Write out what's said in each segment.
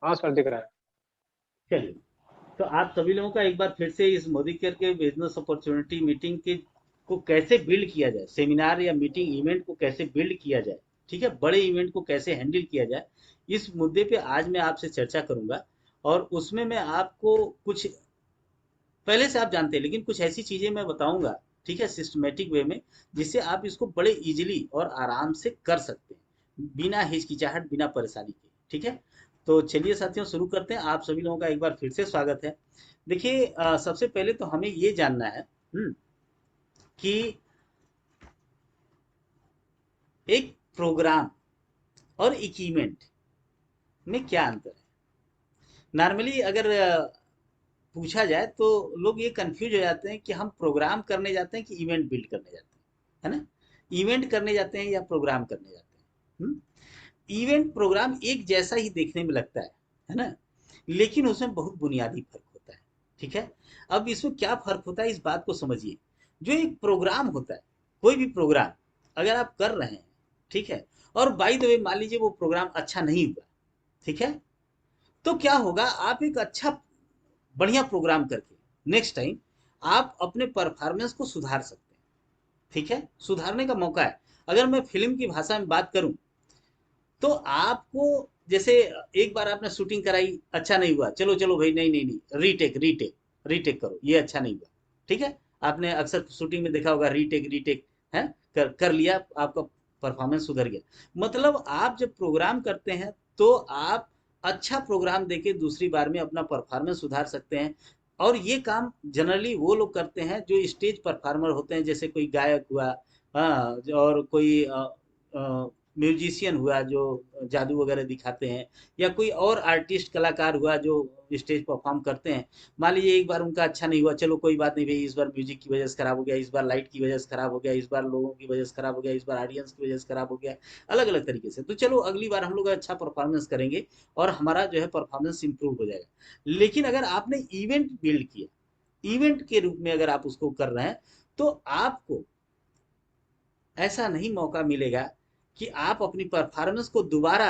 हाँ सर, दिख रहा है। चलिए, तो आप सभी लोगों का एक बार फिर से इस मोदी केयर के बिजनेस अपॉर्चुनिटी मीटिंग के को कैसे बिल्ड किया जाए, सेमिनार या मीटिंग इवेंट को कैसे बिल्ड किया जाए, ठीक है, बड़े इवेंट को कैसे हैंडल किया जाए, इस मुद्दे पे आज मैं आपसे चर्चा करूंगा। और उसमें मैं आपको कुछ, पहले से आप जानते हैं लेकिन कुछ ऐसी चीजें मैं बताऊंगा, ठीक है, सिस्टमेटिक वे में, जिससे आप इसको बड़े इजीली और आराम से कर सकते हैं, बिना हिचकिचाहट, बिना परेशानी के, ठीक है। तो चलिए साथियों, शुरू करते हैं। आप सभी लोगों का एक बार फिर से स्वागत है। देखिए, सबसे पहले तो हमें ये जानना है कि एक प्रोग्राम और इक्विपमेंट में क्या अंतर है। नॉर्मली अगर पूछा जाए तो लोग ये कंफ्यूज हो जाते हैं कि हम प्रोग्राम करने जाते हैं कि इवेंट बिल्ड करने जाते हैं, है ना। इवेंट करने जाते हैं या प्रोग्राम करने जाते हैं। इवेंट प्रोग्राम एक जैसा ही देखने में लगता है ना, लेकिन उसमें बहुत बुनियादी फर्क होता है, ठीक है। अब इसमें क्या फर्क होता है, इस बात को समझिए। जो एक प्रोग्राम होता है, कोई भी प्रोग्राम अगर आप कर रहे हैं, ठीक है, और बाई द वे मान लीजिए वो प्रोग्राम अच्छा नहीं हुआ, ठीक है, तो क्या होगा, आप एक अच्छा बढ़िया प्रोग्राम करके नेक्स्ट टाइम आप अपने परफॉर्मेंस को सुधार सकते हैं, ठीक है, सुधारने का मौका है। अगर मैं फिल्म की भाषा में बात करूं, तो आपको, जैसे एक बार आपने शूटिंग कराई, अच्छा नहीं हुआ, चलो चलो भाई, नहीं नहीं नहीं, रीटेक रीटेक रीटेक करो, ये अच्छा नहीं हुआ, ठीक है। आपने अक्सर शूटिंग में देखा होगा, रीटेक रीटेक है, कर लिया, आपका परफॉर्मेंस सुधर गया। मतलब आप जब प्रोग्राम करते हैं तो आप अच्छा प्रोग्राम देके दूसरी बार में अपना परफॉर्मेंस सुधार सकते हैं। और ये काम जनरली वो लोग करते हैं जो स्टेज परफॉर्मर होते हैं, जैसे कोई गायक हुआ, हाँ, और कोई म्यूजिशियन हुआ जो जादू वगैरह दिखाते हैं, या कोई और आर्टिस्ट कलाकार हुआ जो स्टेज परफॉर्म करते हैं। मान लीजिए एक बार उनका अच्छा नहीं हुआ, चलो कोई बात नहीं भाई, इस बार म्यूजिक की वजह से खराब हो गया, इस बार लाइट की वजह से खराब हो गया, इस बार लोगों की वजह से खराब हो गया, इस बार ऑडियंस की वजह से खराब हो गया, अलग अलग तरीके से, तो चलो अगली बार हम लोग अच्छा परफॉर्मेंस करेंगे और हमारा जो है परफॉर्मेंस इंप्रूव हो जाएगा। लेकिन अगर आपने इवेंट बिल्ड किया, इवेंट के रूप में अगर आप उसको कर रहे हैं, तो आपको ऐसा नहीं मौका मिलेगा कि आप अपनी परफॉर्मेंस को दोबारा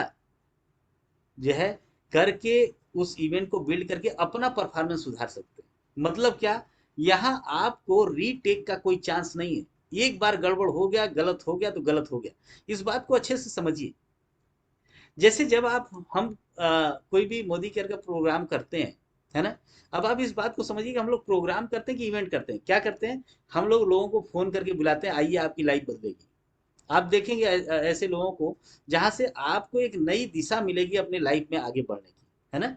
जो है करके उस इवेंट को बिल्ड करके अपना परफॉर्मेंस सुधार सकते हैं। मतलब क्या, यहाँ आपको रीटेक का कोई चांस नहीं है। एक बार गड़बड़ हो गया, गलत हो गया तो गलत हो गया। इस बात को अच्छे से समझिए। जैसे जब आप हम कोई भी मोदी केयर का प्रोग्राम करते हैं, है ना। अब आप इस बात को समझिए कि हम लोग प्रोग्राम करते हैं कि इवेंट करते हैं, क्या करते हैं, हम लोग लोगों को फोन करके बुलाते हैं, आइए आपकी लाइफ बदलेगी। आप देखेंगे ऐसे लोगों को, जहां से आपको एक नई दिशा मिलेगी अपने लाइफ में आगे बढ़ने की, है ना।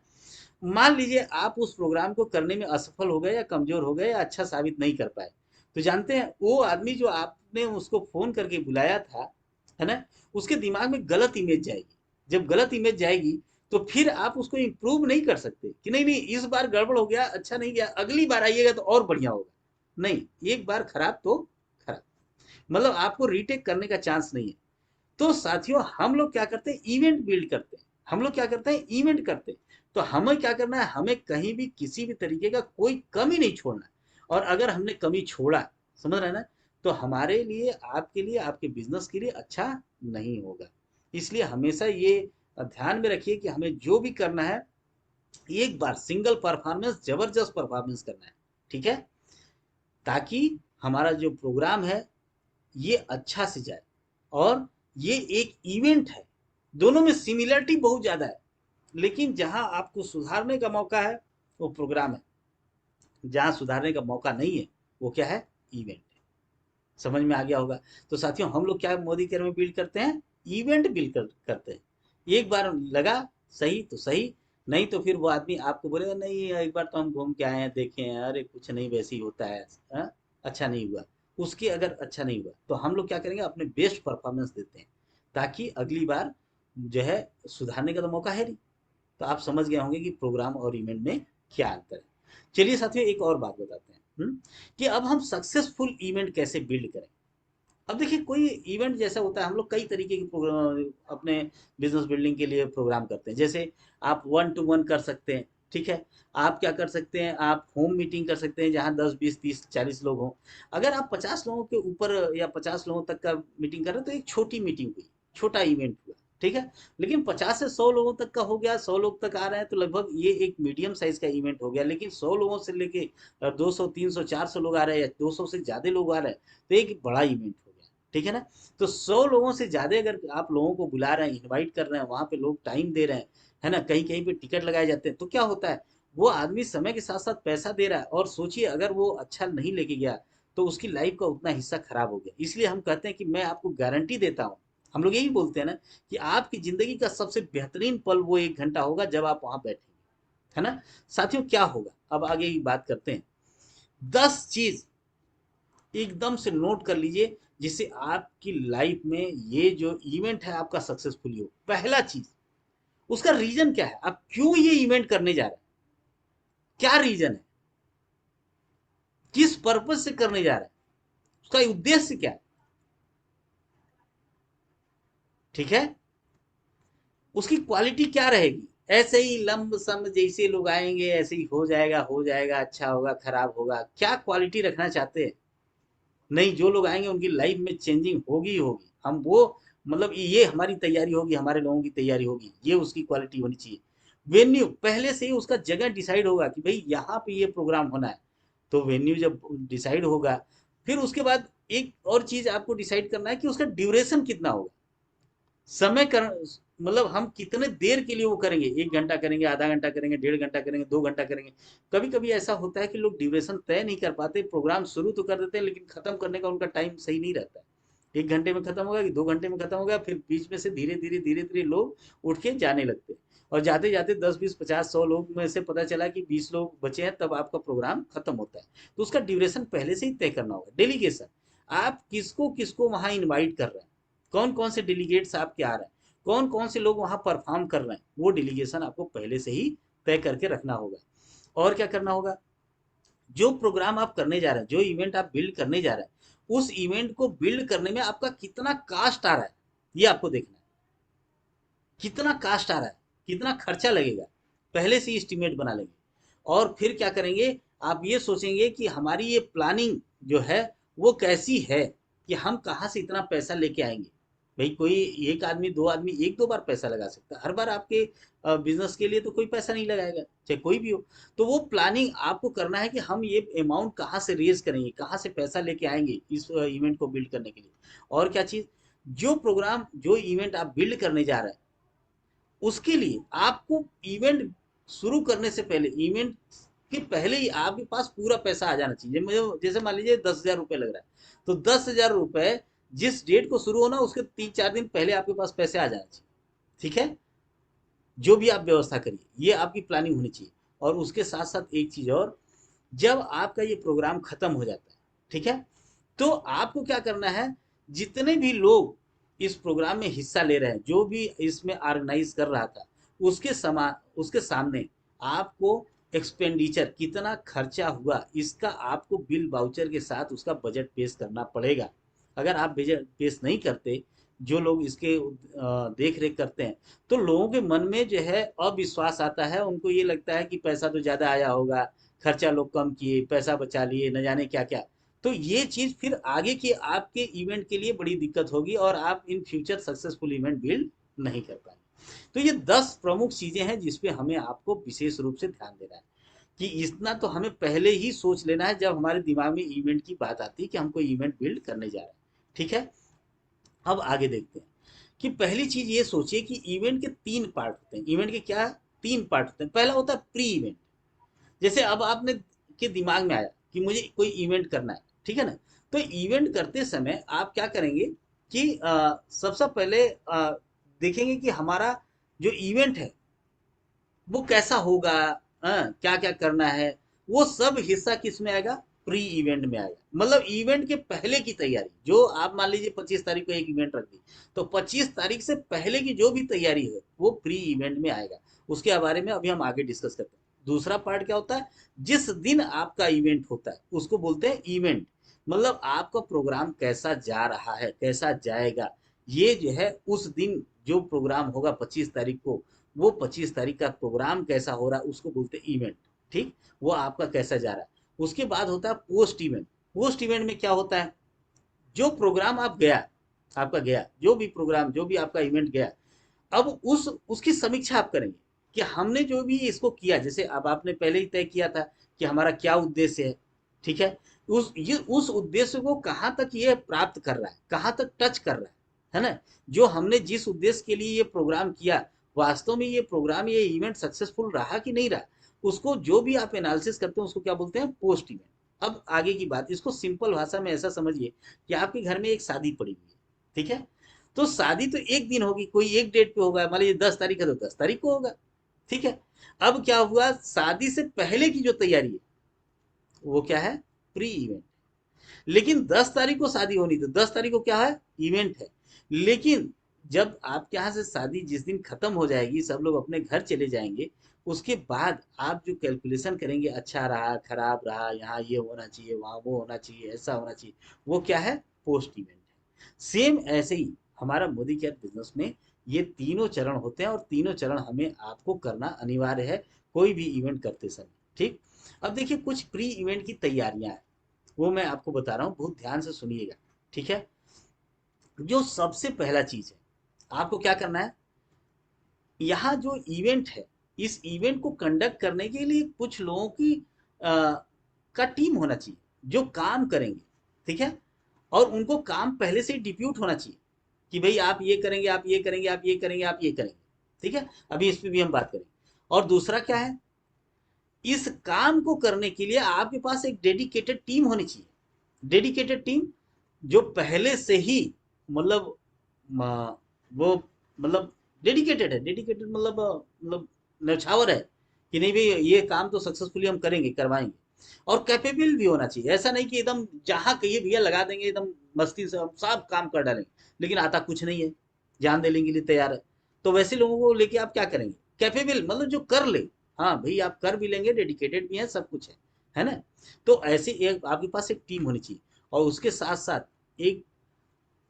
मान लीजिए आप उस प्रोग्राम को करने में असफल हो गए, या कमजोर हो गए, या अच्छा साबित नहीं कर पाए, तो जानते हैं वो आदमी जो आपने उसको फोन करके बुलाया था, है ना, उसके दिमाग में गलत इमेज जाएगी। जब गलत इमेज जाएगी, तो फिर आप उसको इम्प्रूव नहीं कर सकते कि नहीं नहीं, इस बार गड़बड़ हो गया, अच्छा नहीं गया, अगली बार आइएगा तो और बढ़िया होगा। नहीं, एक बार खराब तो खराब, मतलब आपको रीटेक करने का चांस नहीं है। तो साथियों, हम लोग क्या करते हैं, इवेंट बिल्ड करते हैं, हम लोग क्या करते हैं, इवेंट करते हैं। तो हमें क्या करना है, हमें कहीं भी किसी भी तरीके का कोई कमी नहीं छोड़ना है। और अगर हमने कमी छोड़ा, समझ रहे हैं ना, तो हमारे लिए, आपके लिए, आपके बिजनेस के लिए अच्छा नहीं होगा। इसलिए हमेशा ये ध्यान में रखिए कि हमें जो भी करना है, एक बार सिंगल परफॉर्मेंस, जबरदस्त परफॉर्मेंस करना है, ठीक है, ताकि हमारा जो प्रोग्राम है ये अच्छा से जाए। और ये एक इवेंट है, दोनों में सिमिलरिटी बहुत ज्यादा है, लेकिन जहां आपको सुधारने का मौका है वो प्रोग्राम है, जहां सुधारने का मौका नहीं है वो क्या है, इवेंट है। समझ में आ गया होगा। तो साथियों, हम लोग क्या मोदी केयर में बिल्ड करते हैं, इवेंट बिल्ड करते हैं। एक बार लगा सही तो सही, नहीं तो फिर वो आदमी आपको बोलेगा, नहीं एक बार तो हम घूम के आए हैं, देखे हैं, अरे कुछ नहीं, वैसे ही होता है, हाँ? अच्छा नहीं हुआ। उसके अगर अच्छा नहीं हुआ तो हम लोग क्या करेंगे, अपने बेस्ट परफॉर्मेंस देते हैं, ताकि अगली बार जो है सुधारने का तो मौका है नहीं। तो आप समझ गए होंगे कि प्रोग्राम और इवेंट में क्या अंतर है। चलिए साथियों, एक और बात बताते हैं, कि अब हम सक्सेसफुल इवेंट कैसे बिल्ड करें। अब देखिए, कोई इवेंट जैसा होता है, हम लोग कई तरीके के प्रोग्राम अपने बिजनेस बिल्डिंग के लिए प्रोग्राम करते हैं। जैसे आप वन टू वन कर सकते हैं, ठीक है। आप क्या कर सकते हैं, आप होम मीटिंग कर सकते हैं, जहां 10 20 30 40 लोग हों। अगर आप 50 लोगों के ऊपर या 50 लोगों तक का मीटिंग कर रहे हैं, तो एक छोटी मीटिंग हुई, छोटा इवेंट हुआ, ठीक है। लेकिन 50 से 100 लोगों तक का हो गया, 100 लोग तक आ रहे हैं तो लगभग ये एक मीडियम साइज का इवेंट हो गया। लेकिन 100 लोगों से लेके 200 300 400 लोग आ रहे हैं या 200 से ज्यादा लोग आ रहे हैं तो एक बड़ा इवेंट हो गया, ठीक है ना। तो 100 लोगों से ज्यादा अगर आप लोगों को बुला रहे हैं, इन्वाइट कर रहे हैं, वहां पे लोग टाइम दे रहे हैं, है ना, कहीं कहीं पे टिकट लगाए जाते हैं, तो क्या होता है, वो आदमी समय के साथ साथ पैसा दे रहा है, और सोचिए अगर वो अच्छा नहीं लेके गया तो उसकी लाइफ का उतना हिस्सा खराब हो गया। इसलिए हम कहते हैं कि मैं आपको गारंटी देता हूँ, हम लोग यही बोलते हैं ना, कि आपकी जिंदगी का सबसे बेहतरीन पल वो 1 घंटा होगा जब आप वहां बैठेंगे, है ना। साथियों क्या होगा, अब आगे की बात करते हैं। 10 चीज एकदम से नोट कर लीजिए जिससे आपकी लाइफ में ये जो इवेंट है आपका सक्सेसफुल हो। पहला चीज, उसका रीजन क्या है, आप क्यों ये इवेंट करने जा रहे हैं, क्या रीजन है, किस पर्पज से करने जा रहे हैं, उसका उद्देश्य क्या है, ठीक है। उसकी क्वालिटी क्या रहेगी, ऐसे ही लंब सम जैसे लोग आएंगे ऐसे ही हो जाएगा, अच्छा होगा खराब होगा, क्या क्वालिटी रखना चाहते हैं। नहीं, जो लोग आएंगे उनकी लाइफ में चेंजिंग होगी ही होगी, हम वो, मतलब ये हमारी तैयारी होगी, हमारे लोगों की तैयारी होगी, ये उसकी क्वालिटी होनी चाहिए। वेन्यू पहले से ही उसका जगह डिसाइड होगा कि भाई यहाँ पे ये प्रोग्राम होना है, तो वेन्यू जब डिसाइड होगा, फिर उसके बाद एक और चीज आपको डिसाइड करना है कि उसका ड्यूरेशन कितना होगा, समय कर, मतलब हम कितने देर के लिए वो करेंगे, 1 घंटा करेंगे, आधा घंटा करेंगे, 1.5 घंटा करेंगे, 2 घंटा करेंगे। कभी कभी ऐसा होता है कि लोग ड्यूरेशन तय नहीं कर पाते, प्रोग्राम शुरू तो कर देते हैं लेकिन खत्म करने का उनका टाइम सही नहीं रहता है। 1 घंटे में खत्म होगा कि 2 घंटे में खत्म होगा, फिर बीच में से धीरे धीरे लोग उठ के जाने लगते हैं, और जाते जाते 10 20 50 100 लोग में से पता चला कि 20 लोग बचे हैं, तब आपका प्रोग्राम खत्म होता है। तो उसका ड्यूरेशन पहले से ही तय करना होगा। डेलीगेशन, आप किसको किसको वहां इन्वाइट कर रहे हैं, कौन कौन से डेलीगेट्स आपके आ रहे हैं, कौन कौन से लोग वहां परफॉर्म कर रहे हैं, वो डेलीगेशन आपको पहले से ही तय करके रखना होगा। और क्या करना होगा, जो प्रोग्राम आप करने जा रहे हैं, जो इवेंट आप बिल्ड करने जा रहे हैं, उस इवेंट को बिल्ड करने में आपका कितना कास्ट आ रहा है, ये आपको देखना है। कितना कास्ट आ रहा है, कितना खर्चा लगेगा, पहले से ही एस्टिमेट बना लेंगे। और फिर क्या करेंगे, आप ये सोचेंगे कि हमारी ये प्लानिंग जो है वो कैसी है, कि हम कहाँ से इतना पैसा लेके आएंगे। भाई कोई एक आदमी दो आदमी एक दो बार पैसा लगा सकता है, हर बार आपके बिजनेस के लिए तो कोई पैसा नहीं लगाएगा, चाहे कोई भी हो। तो वो प्लानिंग आपको करना है कि हम ये अमाउंट कहाँ से रेज करेंगे, कहाँ से पैसा लेके आएंगे इस इवेंट को बिल्ड करने के लिए। और क्या चीज, जो प्रोग्राम जो इवेंट आप बिल्ड करने जा रहे हैं, उसके लिए आपको इवेंट शुरू करने से पहले, इवेंट के पहले ही आपके पास पूरा पैसा आ जाना चाहिए। मुझे जैसे मान लीजिए 10,000 रुपये लग रहा है, तो 10,000 रुपये जिस डेट को शुरू होना उसके 3 4 दिन पहले आपके पास पैसे आ जाना चाहिए, ठीक है। जो भी आप व्यवस्था करिए, ये आपकी प्लानिंग होनी चाहिए। और उसके साथ साथ एक चीज और, जब आपका ये प्रोग्राम खत्म हो जाता है, ठीक है, तो आपको क्या करना है, जितने भी लोग इस प्रोग्राम में हिस्सा ले रहे हैं, जो भी इसमें ऑर्गेनाइज कर रहा था, उसके सामने आपको एक्सपेंडिचर कितना खर्चा हुआ इसका आपको बिल वाउचर के साथ उसका बजट पेश करना पड़ेगा। अगर आप बजट पेश नहीं करते, जो लोग इसके देख रेख करते हैं, तो लोगों के मन में जो है अविश्वास आता है, उनको ये लगता है कि पैसा तो ज़्यादा आया होगा, खर्चा लोग कम किए, पैसा बचा लिए, न जाने क्या क्या। तो ये चीज़ फिर आगे के आपके इवेंट के लिए बड़ी दिक्कत होगी, और आप in future successful event build नहीं कर पाएंगे। तो ये 10 प्रमुख चीज़ें हैं जिसपे हमें आपको विशेष रूप से ध्यान देना है, कि इतना तो हमें पहले ही सोच लेना है जब हमारे दिमाग में इवेंट की बात आती है कि हम कोई इवेंट बिल्ड करने जा रहे हैं, ठीक है। अब आगे देखते हैं कि पहली चीज ये सोचिए कि इवेंट के 3 पार्ट होते हैं। इवेंट के क्या 3 पार्ट होते हैं। पहला होता है प्री इवेंट। जैसे अब आपने के दिमाग में आया कि मुझे कोई इवेंट करना है, ठीक है ना। तो इवेंट करते समय आप क्या करेंगे कि सबसे पहले देखेंगे कि हमारा जो इवेंट है वो कैसा होगा, क्या क्या करना है, वो सब हिस्सा किस में आएगा, प्री इवेंट में आएगा। मतलब इवेंट के पहले की तैयारी, जो आप मान लीजिए 25 तारीख को एक इवेंट रख दी, तो 25 तारीख से पहले की जो भी तैयारी है वो प्री इवेंट में आएगा। उसके बारे में अभी हम आगे डिस्कस करते हैं। दूसरा पार्ट क्या होता है, जिस दिन आपका इवेंट होता है उसको बोलते हैं इवेंट। मतलब आपका प्रोग्राम कैसा जा रहा है, कैसा जाएगा, ये जो है उस दिन जो प्रोग्राम होगा 25 तारीख को, वो 25 तारीख का प्रोग्राम कैसा हो रहा है उसको बोलते हैं इवेंट, ठीक। वो आपका कैसा जा रहा है। उसके बाद होता है पोस्ट इवेंट। पोस्ट इवेंट में क्या होता है, जो प्रोग्राम आप गया, आपका गया जो भी प्रोग्राम, जो भी आपका इवेंट गया, अब उसकी समीक्षा आप करेंगे कि हमने जो भी इसको किया, जैसे अब आपने पहले ही तय किया था कि हमारा क्या उद्देश्य है, ठीक है, उस उद्देश्य को कहाँ तक ये प्राप्त कर रहा है, कहाँ तक टच कर रहा है ना। जो हमने जिस उद्देश्य के लिए ये प्रोग्राम किया, वास्तव में ये प्रोग्राम, ये इवेंट सक्सेसफुल रहा कि नहीं रहा, उसको जो भी आप एनालिसिस करते हैं उसको क्या बोलते हैं, पोस्ट इवेंट। अब आगे की बात, इसको सिंपल भाषा में ऐसा समझिए कि आपके घर में एक शादी पड़ी हुई है, ठीक है, तो शादी तो एक दिन होगी, कोई एक डेट पे होगा, मान लीजिए 10 तारीख है तो 10 तारीख को होगा, ठीक है। अब क्या हुआ, शादी से पहले की जो तैयारी है वो क्या है, प्री इवेंट। लेकिन 10 तारीख को शादी होनी, तो 10 तारीख को क्या है, इवेंट है। लेकिन जब आपके यहाँ से शादी जिस दिन खत्म हो जाएगी, सब लोग अपने घर चले जाएंगे, उसके बाद आप जो कैलकुलेशन करेंगे, अच्छा रहा खराब रहा, यहाँ ये होना चाहिए, वहाँ वो होना चाहिए, ऐसा होना चाहिए, वो क्या है, पोस्ट इवेंट है। सेम ऐसे ही हमारा मोदी केयर बिजनेस में ये तीनों चरण होते हैं, और तीनों चरण हमें आपको करना अनिवार्य है कोई भी इवेंट करते समय, ठीक। अब देखिए कुछ प्री इवेंट की तैयारियां हैं, वो मैं आपको बता रहा हूँ, बहुत ध्यान से सुनिएगा, ठीक है। जो सबसे पहला चीज है, आपको क्या करना है, यहाँ जो इवेंट है, इस इवेंट को कंडक्ट करने के लिए कुछ लोगों की का टीम होना चाहिए जो काम करेंगे, ठीक है। और उनको काम पहले से ही डिप्यूट होना चाहिए कि भाई आप ये करेंगे, आप ये करेंगे, आप ये करेंगे, आप ये करेंगे, ठीक है। अभी इस पे भी हम बात करेंगे। और दूसरा क्या है, इस काम को करने के लिए आपके पास एक डेडिकेटेड टीम होनी चाहिए। डेडिकेटेड टीम जो पहले से ही मतलब वो मतलब डेडिकेटेड है, डेडिकेटेड मतलब न्यौछावर है कि नहीं भाई ये काम तो सक्सेसफुली हम करेंगे, करवाएंगे। और कैपेबल भी होना चाहिए, ऐसा नहीं कि एकदम जहाँ कहिए भैया लगा देंगे, एकदम मस्ती से हम सब काम कर डालेंगे, लेकिन आता कुछ नहीं है, जान देने के लिए तैयार है। तो वैसे लोगों को लेके आप क्या करेंगे, कैपेबल मतलब जो कर ले, हाँ भाई आप कर भी लेंगे, डेडिकेटेड भी है, सब कुछ है ना। तो ऐसे एक आपके पास एक टीम होनी चाहिए, और उसके साथ साथ एक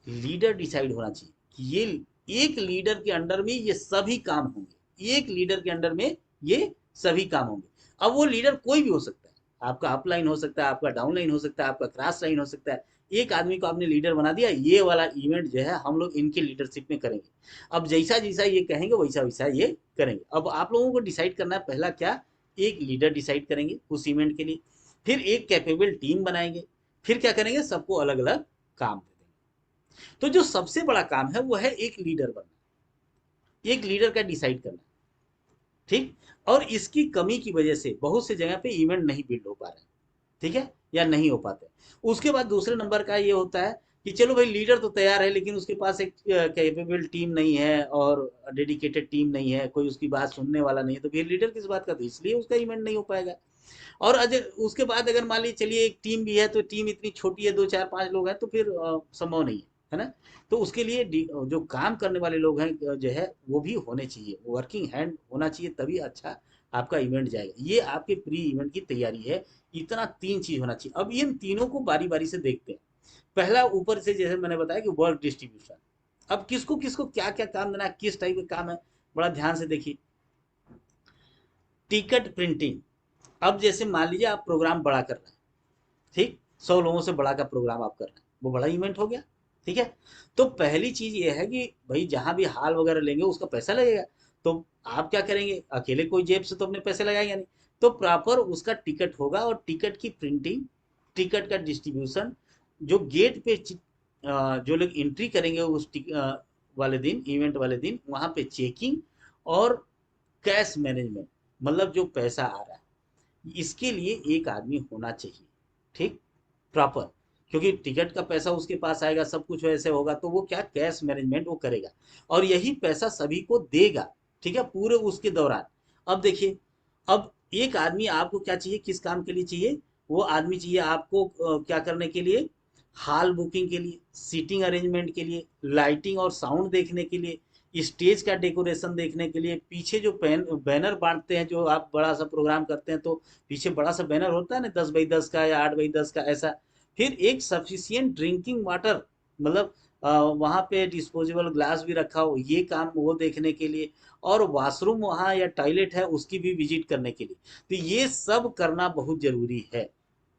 लीडर डिसाइड होना चाहिए कि ये एक लीडर के अंडर में ये सभी काम होंगे, एक लीडर के अंडर में ये सभी काम होंगे। अब वो लीडर कोई भी हो सकता है, आपका अपलाइन हो सकता है, आपका डाउनलाइन हो सकता है, आपका क्रॉस लाइन हो सकता है। एक आदमी को आपने लीडर बना दिया, ये वाला इवेंट जो है हम लोग इनके लीडरशिप में करेंगे। अब जैसा जैसा ये कहेंगे वैसा वैसा ये करेंगे। अब आप लोगों को डिसाइड करना है, पहला क्या, एक लीडर डिसाइड करेंगे उस इवेंट के लिए, फिर एक कैपेबल टीम बनाएंगे, फिर क्या करेंगे, सबको अलग अलग काम दे देंगे। तो जो सबसे बड़ा काम है वो है एक लीडर बनना, एक लीडर का डिसाइड करना, ठीक। और इसकी कमी की वजह से बहुत से जगह पे इवेंट नहीं बिल्ड हो पा रहे हैं, ठीक है, या नहीं हो पाते। उसके बाद दूसरे नंबर का ये होता है कि चलो भाई लीडर तो तैयार है, लेकिन उसके पास एक कैपेबल टीम नहीं है और डेडिकेटेड टीम नहीं है, कोई उसकी बात सुनने वाला नहीं है, तो फिर लीडर किस बात का, तो इसलिए उसका इवेंट नहीं हो पाएगा। और अगर उसके बाद अगर मान लीजिए चलिए एक टीम भी है, तो टीम इतनी छोटी है, 2 4 5 लोग हैं, तो फिर संभव नहीं है ना। तो उसके लिए जो काम करने वाले लोग हैं जो है वो भी होने चाहिए, वर्किंग हैंड होना चाहिए, तभी अच्छा आपका इवेंट जाएगा। ये आपके प्री इवेंट की तैयारी है। इतना 3 चीज होना चाहिए। अब इन तीनों को बारी बारी से देखते हैं। पहला ऊपर से जैसे मैंने बताया कि वर्क डिस्ट्रीब्यूशन। अब किसको किसको क्या क्या काम देना है, किस टाइप का काम है, बड़ा ध्यान से देखिए। Ticket printing. अब जैसे मान लीजिए आप प्रोग्राम बड़ा कर रहे हैं, ठीक, 100 लोगों से बड़ा का प्रोग्राम आप कर रहे हैं, वो बड़ा इवेंट हो गया, ठीक है। तो पहली चीज ये है कि भाई जहां भी हाल वगैरह लेंगे उसका पैसा लगेगा। तो आप क्या करेंगे, अकेले कोई जेब से तो अपने पैसे लगाएगा नहीं। तो प्रॉपर उसका टिकट होगा, और टिकट की प्रिंटिंग, टिकट का डिस्ट्रीब्यूशन, जो गेट पे जो लोग एंट्री करेंगे उस वाले दिन, इवेंट वाले दिन, वहां पे चेकिंग, और कैश मैनेजमेंट, मतलब जो पैसा आ रहा है, इसके लिए एक आदमी होना चाहिए, ठीक, प्रॉपर। क्योंकि टिकट का पैसा उसके पास आएगा, सब कुछ वैसे होगा, तो वो क्या, कैश मैनेजमेंट वो करेगा, और यही पैसा सभी को देगा, ठीक है, पूरे उसके दौरान। अब देखिए, अब एक आदमी आपको क्या चाहिए, किस काम के लिए चाहिए, वो आदमी चाहिए आपको क्या करने के लिए, हॉल बुकिंग के लिए, सीटिंग अरेंजमेंट के लिए, लाइटिंग और साउंड देखने के लिए, स्टेज का डेकोरेशन देखने के लिए, पीछे जो बैनर बांटते हैं, जो आप बड़ा सा प्रोग्राम करते हैं तो पीछे बड़ा सा बैनर होता है ना, 10 बाई 10 का या 8 बाई 10 का ऐसा। फिर एक सफिशियंट ड्रिंकिंग वाटर, मतलब वहाँ पे डिस्पोजेबल ग्लास भी रखा हो, ये काम वो देखने के लिए। और वॉशरूम वहाँ या टॉयलेट है उसकी भी विजिट करने के लिए। तो ये सब करना बहुत जरूरी है,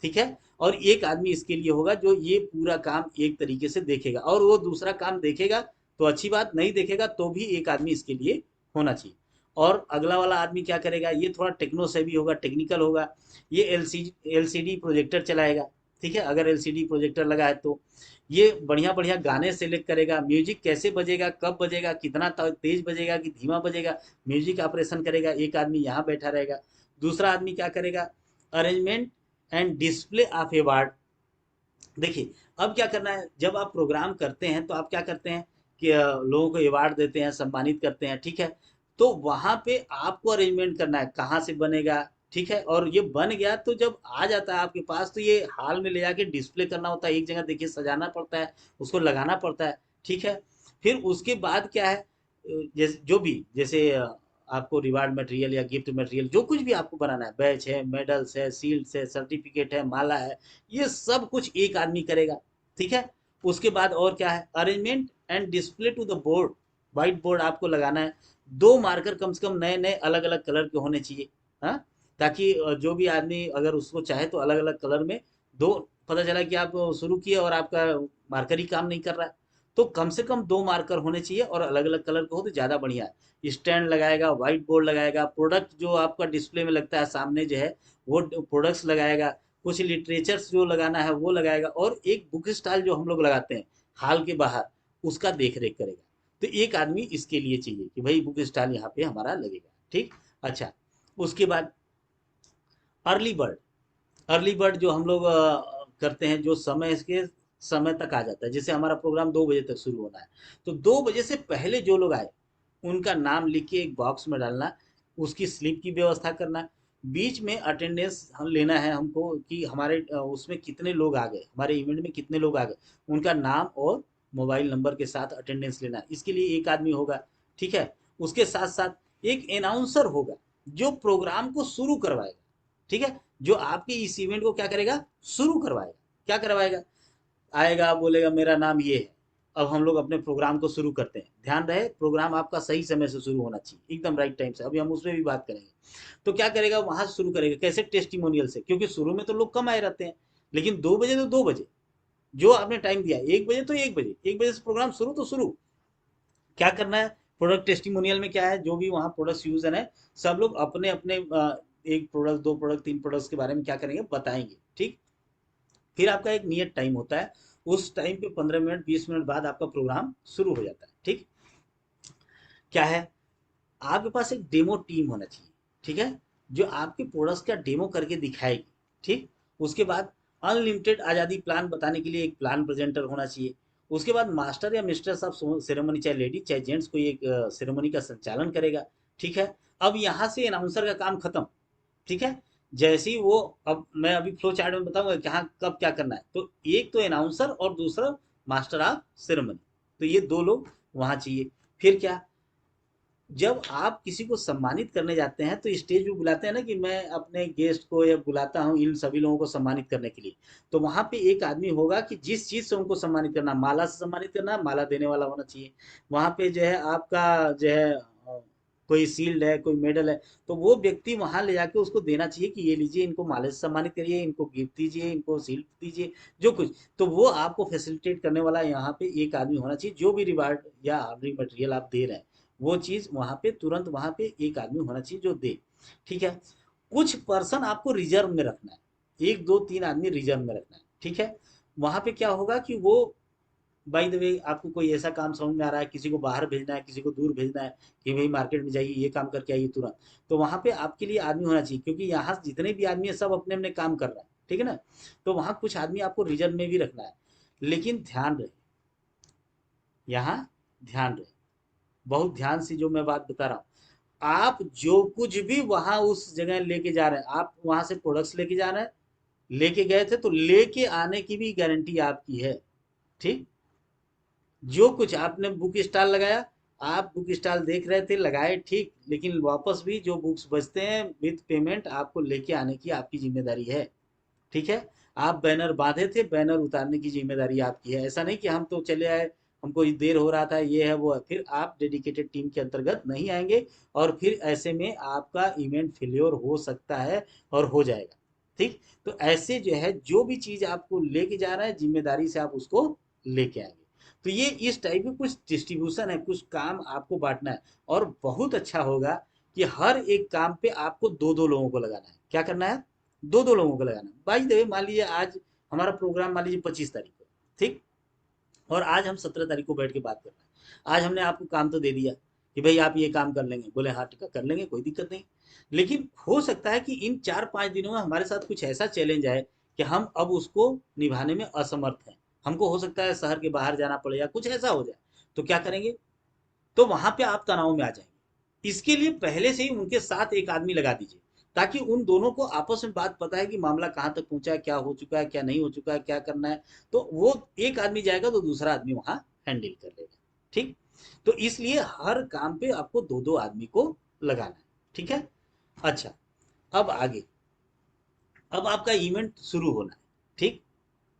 ठीक है। और एक आदमी इसके लिए होगा जो ये पूरा काम एक तरीके से देखेगा, और वो दूसरा काम देखेगा तो अच्छी बात, नहीं देखेगा तो भी एक आदमी इसके लिए होना चाहिए। और अगला वाला आदमी क्या करेगा, ये थोड़ा टेक्नो सेवी होगा, टेक्निकल होगा, ये एलसीडी प्रोजेक्टर चलाएगा। ठीक है, अगर एलसीडी प्रोजेक्टर लगा है तो ये बढ़िया बढ़िया गाने सेलेक्ट करेगा, म्यूजिक कैसे बजेगा, कब बजेगा, कितना तेज बजेगा कि धीमा बजेगा, म्यूजिक ऑपरेशन करेगा, एक आदमी यहाँ बैठा रहेगा। दूसरा आदमी क्या करेगा, arrangement and display of award. देखिए, अब क्या करना है, जब आप प्रोग्राम करते हैं तो आप क्या करते हैं कि लोगों को अवार्ड देते हैं, सम्मानित करते हैं, ठीक है। तो वहां पे आपको अरेंजमेंट करना है कहाँ से बनेगा, ठीक है। और ये बन गया तो जब आ जाता है आपके पास तो ये हाल में ले जाके डिस्प्ले करना होता है, एक जगह देखिए सजाना पड़ता है, उसको लगाना पड़ता है, ठीक है। फिर उसके बाद क्या है, जैसे जो भी जैसे आपको रिवार्ड मटेरियल या गिफ्ट मटेरियल जो कुछ भी आपको बनाना है, बैच है, मेडल्स है, सील्ड्स है, सर्टिफिकेट है, माला है, ये सब कुछ एक आदमी करेगा, ठीक है। उसके बाद और क्या है, arrangement and display to the board, white board आपको लगाना है। दो मार्कर कम से कम नए नए अलग अलग कलर के होने चाहिए, हाँ, ताकि जो भी आदमी अगर उसको चाहे तो अलग अलग कलर में दो, पता चला कि आप शुरू किए और आपका मार्कर ही काम नहीं कर रहा है, तो कम से कम दो मार्कर होने चाहिए और अलग अलग कलर के हो तो ज़्यादा बढ़िया है। स्टैंड लगाएगा, व्हाइट बोर्ड लगाएगा, प्रोडक्ट जो आपका डिस्प्ले में लगता है सामने जो है वो प्रोडक्ट्स लगाएगा, कुछ लिटरेचर्स जो लगाना है वो लगाएगा, और एक बुक स्टॉल जो हम लोग लगाते हैं हाल के बाहर, उसका देख रेख करेगा। तो एक आदमी इसके लिए चाहिए कि भाई बुक स्टॉल यहाँ पे हमारा लगेगा, ठीक। अच्छा, उसके बाद अर्ली बर्ड, अर्ली बर्ड जो हम लोग करते हैं, जो समय के समय तक आ जाता है, जैसे हमारा प्रोग्राम 2 बजे तक शुरू होना है, तो 2 बजे से पहले जो लोग आए उनका नाम लिख के एक बॉक्स में डालना, उसकी स्लिप की व्यवस्था करना, बीच में अटेंडेंस हम लेना है हमको कि हमारे उसमें कितने लोग आ गए, हमारे इवेंट में कितने लोग आ गए, उनका नाम और मोबाइल नंबर के साथ अटेंडेंस लेना, इसके लिए एक आदमी होगा, ठीक है। उसके साथ साथ एक अनाउंसर होगा जो प्रोग्राम को शुरू करवाएगा, ठीक है, जो आपके इस इवेंट को क्या करेगा, शुरू करवाएगा। क्या करवाएगा, आएगा बोलेगा मेरा नाम ये है, अब हम लोग अपने प्रोग्राम को शुरू करते हैं। ध्यान रहे प्रोग्राम आपका सही समय से शुरू होना चाहिए, एकदम राइट टाइम से, अभी हम उसमें भी बात करेंगे। तो क्या करेगा, वहां से शुरू करेगा, कैसे, टेस्टिमोनियल से, क्योंकि शुरू में तो लोग कम आए रहते हैं, लेकिन 2 बजे तो 2 बजे, जो आपने टाइम दिया 1 बजे तो 1 बजे, 1 बजे से प्रोग्राम शुरू तो शुरू। क्या करना है, प्रोडक्ट टेस्टिमोनियल में क्या है, जो भी वहाँ प्रोडक्ट्स यूज है सब लोग अपने अपने एक प्रोडक्ट, दो प्रोडक्ट, तीन प्रोडक्ट्स के बारे में क्या करेंगे, बताएंगे, ठीक। फिर आपका एक नियत टाइम होता है, उस टाइम पे 15 मिनट 20 मिनट बाद आपका प्रोग्राम शुरू हो जाता है, ठीक। क्या है, आपके पास एक डेमो टीम होना चाहिए, ठीक है, जो आपके प्रोडक्ट्स का डेमो करके दिखाएगी, ठीक। उसके बाद अनलिमिटेड आज़ादी प्लान बताने के लिए एक प्लान प्रेजेंटर होना चाहिए। उसके बाद मास्टर या मिस्ट्रेस ऑफ सेरेमनी, चाहे लेडी चाहे जेंट्स, कोई एक सेरेमनी का संचालन करेगा, ठीक है। अब यहाँ से अनाउंसर का काम खत्म, ठीक है। जैसे ही वो, अब मैं अभी फ्लो चार्ट में बताऊंगा कि हाँ कब क्या करना है, तो एक तो अनाउंसर और दूसरा मास्टर ऑफ सेरेमनी, तो ये दो लोग वहां चाहिए। फिर क्या, जब आप किसी को सम्मानित करने जाते हैं तो स्टेज पे बुलाते हैं ना कि मैं अपने गेस्ट को या बुलाता हूँ इन सभी लोगों को सम्मानित करने के लिए, तो वहां पे एक आदमी होगा कि जिस चीज से उनको सम्मानित करना, माला से सम्मानित करना, माला देने वाला होना चाहिए। वहां पे जो है आपका जो है कोई सील्ड है, कोई मेडल है, तो वो व्यक्ति वहां ले जाके उसको देना चाहिए कि ये लीजिए, इनको माले से सम्मानित करिए, इनको गिफ्ट दीजिए, इनको सील्ड दीजिए, जो कुछ, तो वो आपको फैसिलिटेट करने वाला यहाँ पे एक आदमी होना चाहिए। जो भी रिवार्ड या ऑर्डरिंग मटेरियल आप दे रहे हैं वो चीज वहां पे तुरंत वहां पे एक आदमी होना चाहिए जो दे, ठीक है। कुछ पर्सन आपको रिजर्व में रखना है, एक दो तीन आदमी रिजर्व में रखना है, ठीक है। वहां पे क्या होगा कि वो, बाय द वे, आपको कोई ऐसा काम समझ में आ रहा है, किसी को बाहर भेजना है, किसी को दूर भेजना है कि भाई मार्केट में जाइए ये काम करके आइए तुरंत, तो वहां पे आपके लिए आदमी होना चाहिए, क्योंकि यहाँ जितने भी आदमी है सब अपने अपने काम कर रहे हैं, ठीक है ना। तो वहां कुछ आदमी आपको रिजर्व में भी रखना है। लेकिन ध्यान रहे, यहाँ ध्यान रहे, बहुत ध्यान से जो मैं बात बता रहा हूँ, आप जो कुछ भी वहां उस जगह लेके जा रहे हैं, आप वहां से प्रोडक्ट्स लेके जा रहे हैं, लेके गए थे तो लेके आने की भी गारंटी आपकी है, ठीक। जो कुछ आपने बुक स्टॉल लगाया, आप बुक स्टॉल देख रहे थे, लगाए, ठीक, लेकिन वापस भी जो बुक्स बचते हैं विथ पेमेंट आपको लेके आने की आपकी जिम्मेदारी है, ठीक है। आप बैनर बांधे थे, बैनर उतारने की जिम्मेदारी आपकी है। ऐसा नहीं कि हम तो चले आए, हमको देर हो रहा था, ये है वो है, फिर आप डेडिकेटेड टीम के अंतर्गत नहीं आएंगे, और फिर ऐसे में आपका इवेंट फेल्योर हो सकता है और हो जाएगा, ठीक। तो ऐसे जो है जो भी चीज आपको लेके जा रहा है जिम्मेदारी से आप उसको लेके आएंगे। तो ये इस टाइप की कुछ डिस्ट्रीब्यूशन है, कुछ काम आपको बांटना है। और बहुत अच्छा होगा कि हर एक काम पे आपको दो दो लोगों को लगाना है। क्या करना है? दो दो लोगों को लगाना है। बाई द वे, मान लीजिए आज हमारा प्रोग्राम मान लीजिए 25 तारीख को, ठीक, और आज हम 17 तारीख को बैठ के बात कर रहे हैं। आज हमने आपको काम तो दे दिया कि भाई आप ये काम कर लेंगे, बोले हाँ ठीक है कर लेंगे, कोई दिक्कत नहीं। लेकिन हो सकता है कि इन 4-5 दिनों में हमारे साथ कुछ ऐसा चैलेंज आए कि हम अब उसको निभाने में असमर्थ हैं। हमको हो सकता है शहर के बाहर जाना पड़े या कुछ ऐसा हो जाए, तो क्या करेंगे? तो वहां पे आप तनाव में आ जाएंगे। इसके लिए पहले से ही उनके साथ एक आदमी लगा दीजिए, ताकि उन दोनों को आपस में बात पता है कि मामला कहाँ तक पहुंचा है, क्या हो चुका है, क्या नहीं हो चुका है, क्या करना है। तो वो एक आदमी जाएगा तो दूसरा आदमी वहां हैंडल कर लेगा। ठीक। तो इसलिए हर काम पे आपको दो दो आदमी को लगाना है। ठीक है। अच्छा, अब आगे, अब आपका इवेंट शुरू होना है। ठीक।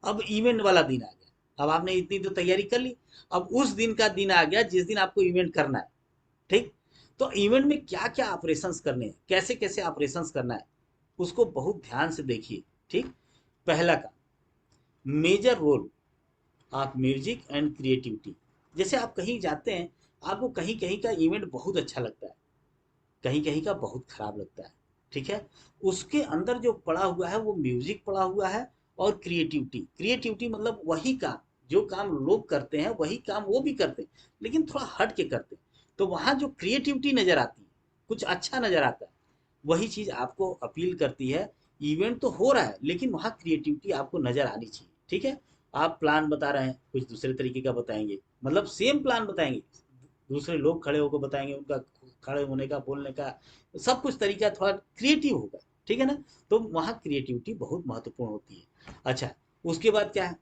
अब इवेंट वाला दिन आ गया। अब आपने इतनी तो तैयारी कर ली। अब उस दिन का दिन आ गया जिस दिन आपको इवेंट करना है। ठीक। तो इवेंट में क्या क्या ऑपरेशंस करने हैं, कैसे कैसे ऑपरेशंस करना है, उसको बहुत ध्यान से देखिए। ठीक। पहला काम, major role of music and creativity. जैसे आप कहीं जाते हैं, आपको कहीं कहीं का इवेंट बहुत अच्छा लगता है, कहीं कहीं का बहुत खराब लगता है। ठीक है। उसके अंदर जो पड़ा हुआ है वो म्यूजिक पड़ा हुआ है, और क्रिएटिविटी। क्रिएटिविटी मतलब वही काम, जो काम लोग करते हैं वही काम वो भी करते हैं, लेकिन थोड़ा हट के करते हैं। तो वहां जो क्रिएटिविटी नजर आती है, कुछ अच्छा नजर आता है, वही चीज आपको अपील करती है। इवेंट तो हो रहा है लेकिन वहां क्रिएटिविटी आपको नजर आनी चाहिए। ठीक है। आप प्लान बता रहे हैं, कुछ दूसरे तरीके का बताएंगे, मतलब सेम प्लान बताएंगे, दूसरे लोग खड़े होकर बताएंगे, उनका खड़े होने का, बोलने का, सब कुछ तरीका थोड़ा क्रिएटिव होगा। ठीक है ना। तो वहाँ क्रिएटिविटी बहुत महत्वपूर्ण होती है। अच्छा, उसके बाद क्या है?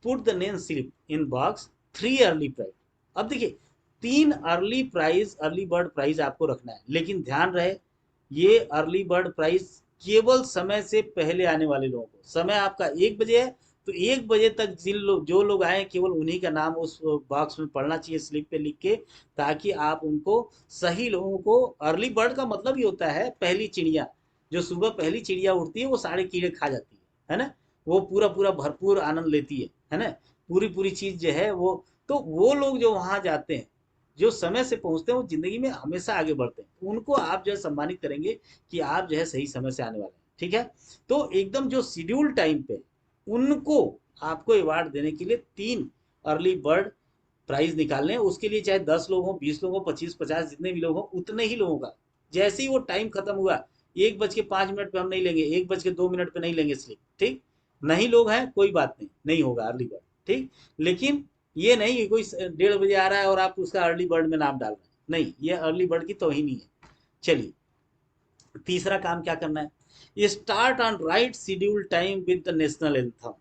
Put the name slip in box 3 early prize. अब देखिए, 3 early prize, early bird prize आपको रखना है, लेकिन ध्यान रहे ये अर्ली बर्ड प्राइस केवल समय से पहले आने वाले लोगों को। समय आपका 1 बजे है, तो 1 बजे तक जिन लोग, जो लोग आए, केवल उन्हीं का नाम उस बॉक्स में पढ़ना चाहिए, स्लिप पे लिख के, ताकि आप उनको, सही लोगों को। अर्ली बर्ड का मतलब ही होता है पहली चिड़िया। जो सुबह पहली चिड़िया उठती है वो सारे कीड़े खा जाती है ना। वो पूरा पूरा भरपूर आनंद लेती है ना। पूरी पूरी चीज जो है वो, तो वो लोग जो वहां जाते हैं, जो समय से पहुंचते हैं, वो जिंदगी में हमेशा आगे बढ़ते हैं। उनको आप जो है सम्मानित करेंगे कि आप जो है सही समय से आने वाले हैं। ठीक है। तो एकदम जो शेड्यूल टाइम पे, उनको आपको अवार्ड देने के लिए 3 अर्ली बर्ड प्राइज निकालने हैं। उसके लिए चाहे 10 लोग हों, 20 लोग हों, 25-50, जितने भी लोग हों, उतने ही लोगों का। जैसे ही वो टाइम खत्म हुआ, 1:05 पे हम नहीं लेंगे, 1:02 पे नहीं लेंगे स्लिप। ठीक। नहीं लोग हैं, कोई बात नहीं, नहीं होगा अर्ली बर्ड। ठीक। लेकिन ये नहीं कि कोई 1:30 बजे आ रहा है और आप उसका अर्ली बर्ड में नाम डाल रहे हैं, नहीं, ये अर्ली बर्ड की तौहीन ही है। चलिए, तीसरा काम क्या करना है? Start on right schedule time with the national anthem.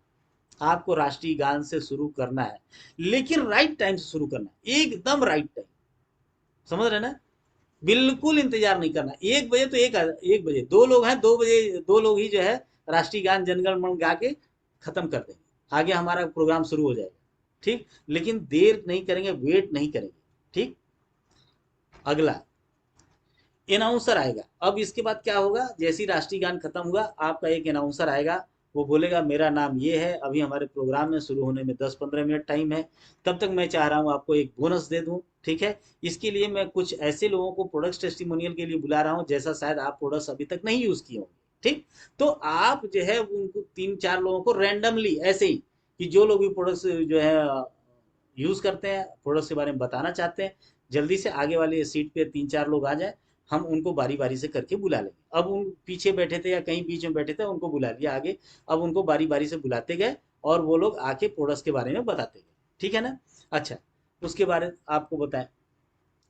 आपको राष्ट्रीय गान से शुरू करना है, लेकिन राइट टाइम से शुरू करना है, एकदम राइट टाइम। समझ रहे ना? बिल्कुल इंतजार नहीं करना। 1 बजे तो 1 बजे 2 लोग हैं, 2 बजे 2 लोग ही जो है राष्ट्रीय गान जनगण मन गा के खत्म कर देंगे, आगे हमारा प्रोग्राम शुरू हो जाएगा। ठीक। लेकिन देर नहीं करेंगे, वेट नहीं करेंगे। ठीक। अगला, अनाउंसर आएगा। अब इसके बाद क्या होगा? जैसे ही राष्ट्रीय गान खत्म हुआ, आपका एक अनाउंसर आएगा। वो बोलेगा मेरा नाम ये है, अभी हमारे प्रोग्राम में शुरू होने में 10-15 मिनट टाइम है, तब तक मैं चाह रहा हूँ आपको एक बोनस दे दूँ। ठीक है। इसके लिए मैं कुछ ऐसे लोगों को प्रोडक्ट टेस्टिमोनियल के लिए बुला रहा हूँ जैसा शायद आप प्रोडक्ट्स अभी तक नहीं यूज किए होंगे। ठीक। तो आप जो है उनको 3-4 लोगों को रैंडमली ऐसे ही, कि जो लोग भी प्रोडक्ट्स जो है यूज करते हैं, प्रोडक्ट्स के बारे में बताना चाहते हैं, जल्दी से आगे वाली सीट पे 3-4 लोग आ जाए, हम उनको बारी बारी से करके बुला लेंगे। अब उन पीछे बैठे थे या कहीं बीच में बैठे थे, उनको बुला लिया आगे। अब उनको बारी बारी से बुलाते गए और वो लोग आके प्रोडक्ट्स के बारे में बताते गए। ठीक है ना। अच्छा, उसके बारे में आपको बताएं,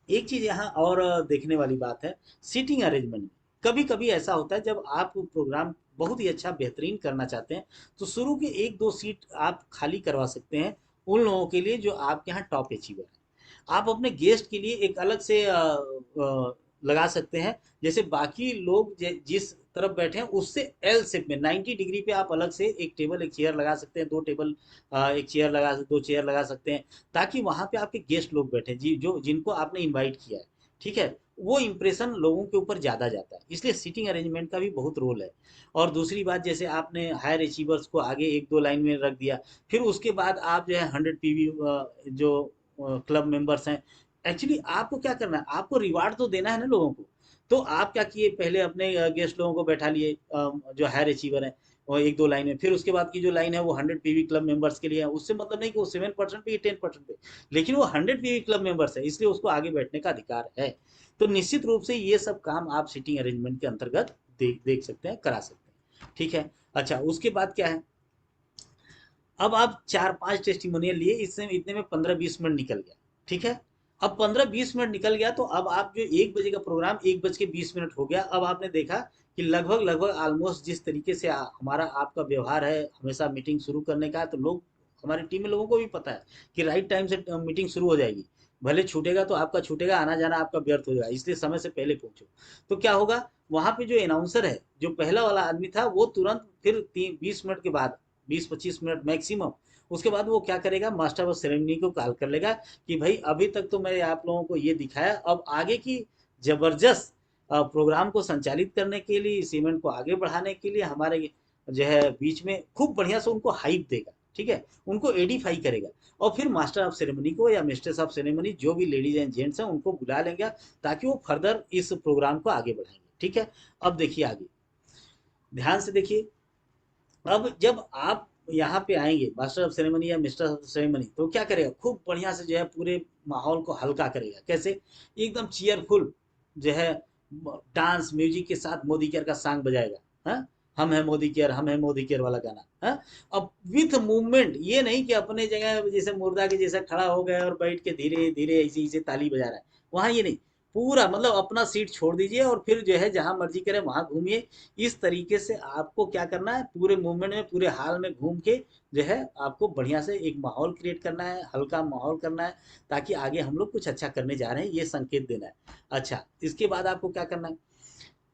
एक चीज यहाँ और देखने वाली बात है, सीटिंग अरेंजमेंट में। कभी कभी ऐसा होता है जब आप प्रोग्राम बहुत ही अच्छा बेहतरीन करना चाहते हैं, तो शुरू के 1-2 सीट आप खाली करवा सकते हैं उन लोगों के लिए जो आपके यहाँ टॉप अचीवर है। आप अपने गेस्ट के लिए एक अलग से लगा सकते हैं। जैसे बाकी लोग जिस तरफ बैठे हैं उससे एल शेप में 90 डिग्री पे आप अलग से एक टेबल, एक चेयर लगा सकते हैं, 2 टेबल, एक चेयर दो चेयर लगा सकते हैं, ताकि वहां पे आपके गेस्ट लोग बैठे जी, जो जिनको आपने इनवाइट किया है। ठीक है, वो इम्प्रेशन लोगों के ऊपर ज़्यादा जाता है, इसलिए सीटिंग अरेंजमेंट का भी बहुत रोल है। और दूसरी बात, जैसे आपने हायर अचीवर्स को आगे एक दो लाइन में रख दिया, फिर उसके बाद आप जो है 100 PV जो क्लब मेंबर्स हैं, एक्चुअली आपको क्या करना है, आपको रिवार्ड तो देना है ना लोगों को। तो आप क्या किए, पहले अपने गेस्ट लोगों को बैठा लिए, जो हायर अचीवर हैं, और एक दो लाइन में, फिर उसके बाद की जो लाइन है वो 100 PV क्लब मेंबर्स के लिए है। उससे मतलब नहीं कि वो 7% पे 10% पे, लेकिन वो 100 PV क्लब मेंबर्स है, इसलिए उसको आगे बैठने का अधिकार है। तो निश्चित रूप से ये सब काम आप सीटिंग अरेंजमेंट के अंतर्गत देख सकते हैं, करा सकते हैं, ठीक है। अच्छा, उसके बाद क्या है, अब आप 4-5 टेस्टिमोनियल लिए, इससे इतने में 15-20 मिनट निकल गया, ठीक है। अब 15-20 मिनट निकल गया, तो अब आप जो 1 बजे का प्रोग्राम 1 बज के 20 मिनट हो गया, अब आपने देखा कि लगभग लगभग ऑलमोस्ट जिस तरीके से हमारा आपका व्यवहार है हमेशा मीटिंग शुरू करने का, तो लोग, हमारी टीम में लोगों को भी पता है कि राइट टाइम से मीटिंग शुरू हो जाएगी। भले छूटेगा तो आपका छूटेगा, आना जाना आपका व्यर्थ हो जाएगा, इसलिए समय से पहले पहुंचो। तो क्या होगा, वहां पे जो अनाउंसर है, जो पहला वाला आदमी था, वो तुरंत फिर 20 मिनट के बाद, 20-25 मिनट मैक्सिमम, उसके बाद वो क्या करेगा, मास्टर ऑफ सेरेमनी को कॉल कर लेगा कि भाई अभी तक तो मैं आप लोगों को ये दिखाया, अब आगे की जबरदस्त प्रोग्राम को संचालित करने के लिए, इस इवेंट को आगे बढ़ाने के लिए हमारे जो है बीच में खूब बढ़िया से उनको हाइप देगा, ठीक है, उनको एडिफाई करेगा। और फिर मास्टर ऑफ सेरेमनी को या मिस्ट्रेस ऑफ सेरेमनी, जो भी लेडीज एंड जेंट्स हैं, उनको बुला लेंगे, ताकि वो फर्दर इस प्रोग्राम को आगे बढ़ाएंगे, ठीक है। अब देखिए आगे, ध्यान से देखिए, अब जब आप यहाँ पे आएंगे मास्टर ऑफ सेरेमनी या मिस्टर ऑफ सेरेमनी, तो क्या करेगा, खूब बढ़िया से जो है पूरे माहौल को हल्का करेगा, कैसे, एकदम चीयरफुल जो है, डांस म्यूजिक के साथ मोदी केयर का सॉन्ग बजाएगा, हाँ, हम है मोदी केयर, हम है मोदी केयर वाला गाना, हाँ। अब विथ मूवमेंट, ये नहीं कि अपने जगह जैसे मुर्दा के जैसा खड़ा हो गया और बैठ के धीरे धीरे ऐसे ऐसे ताली बजा रहा है, वहाँ ये नहीं, पूरा मतलब अपना सीट छोड़ दीजिए और फिर जो है जहां मर्जी करे वहां घूमिए। इस तरीके से आपको क्या करना है, पूरे मूवमेंट में, पूरे हाल में घूम के जो है आपको बढ़िया से एक माहौल क्रिएट करना है, हल्का माहौल करना है, ताकि आगे हम लोग कुछ अच्छा करने जा रहे हैं, ये संकेत देना है। अच्छा, इसके बाद आपको क्या करना है,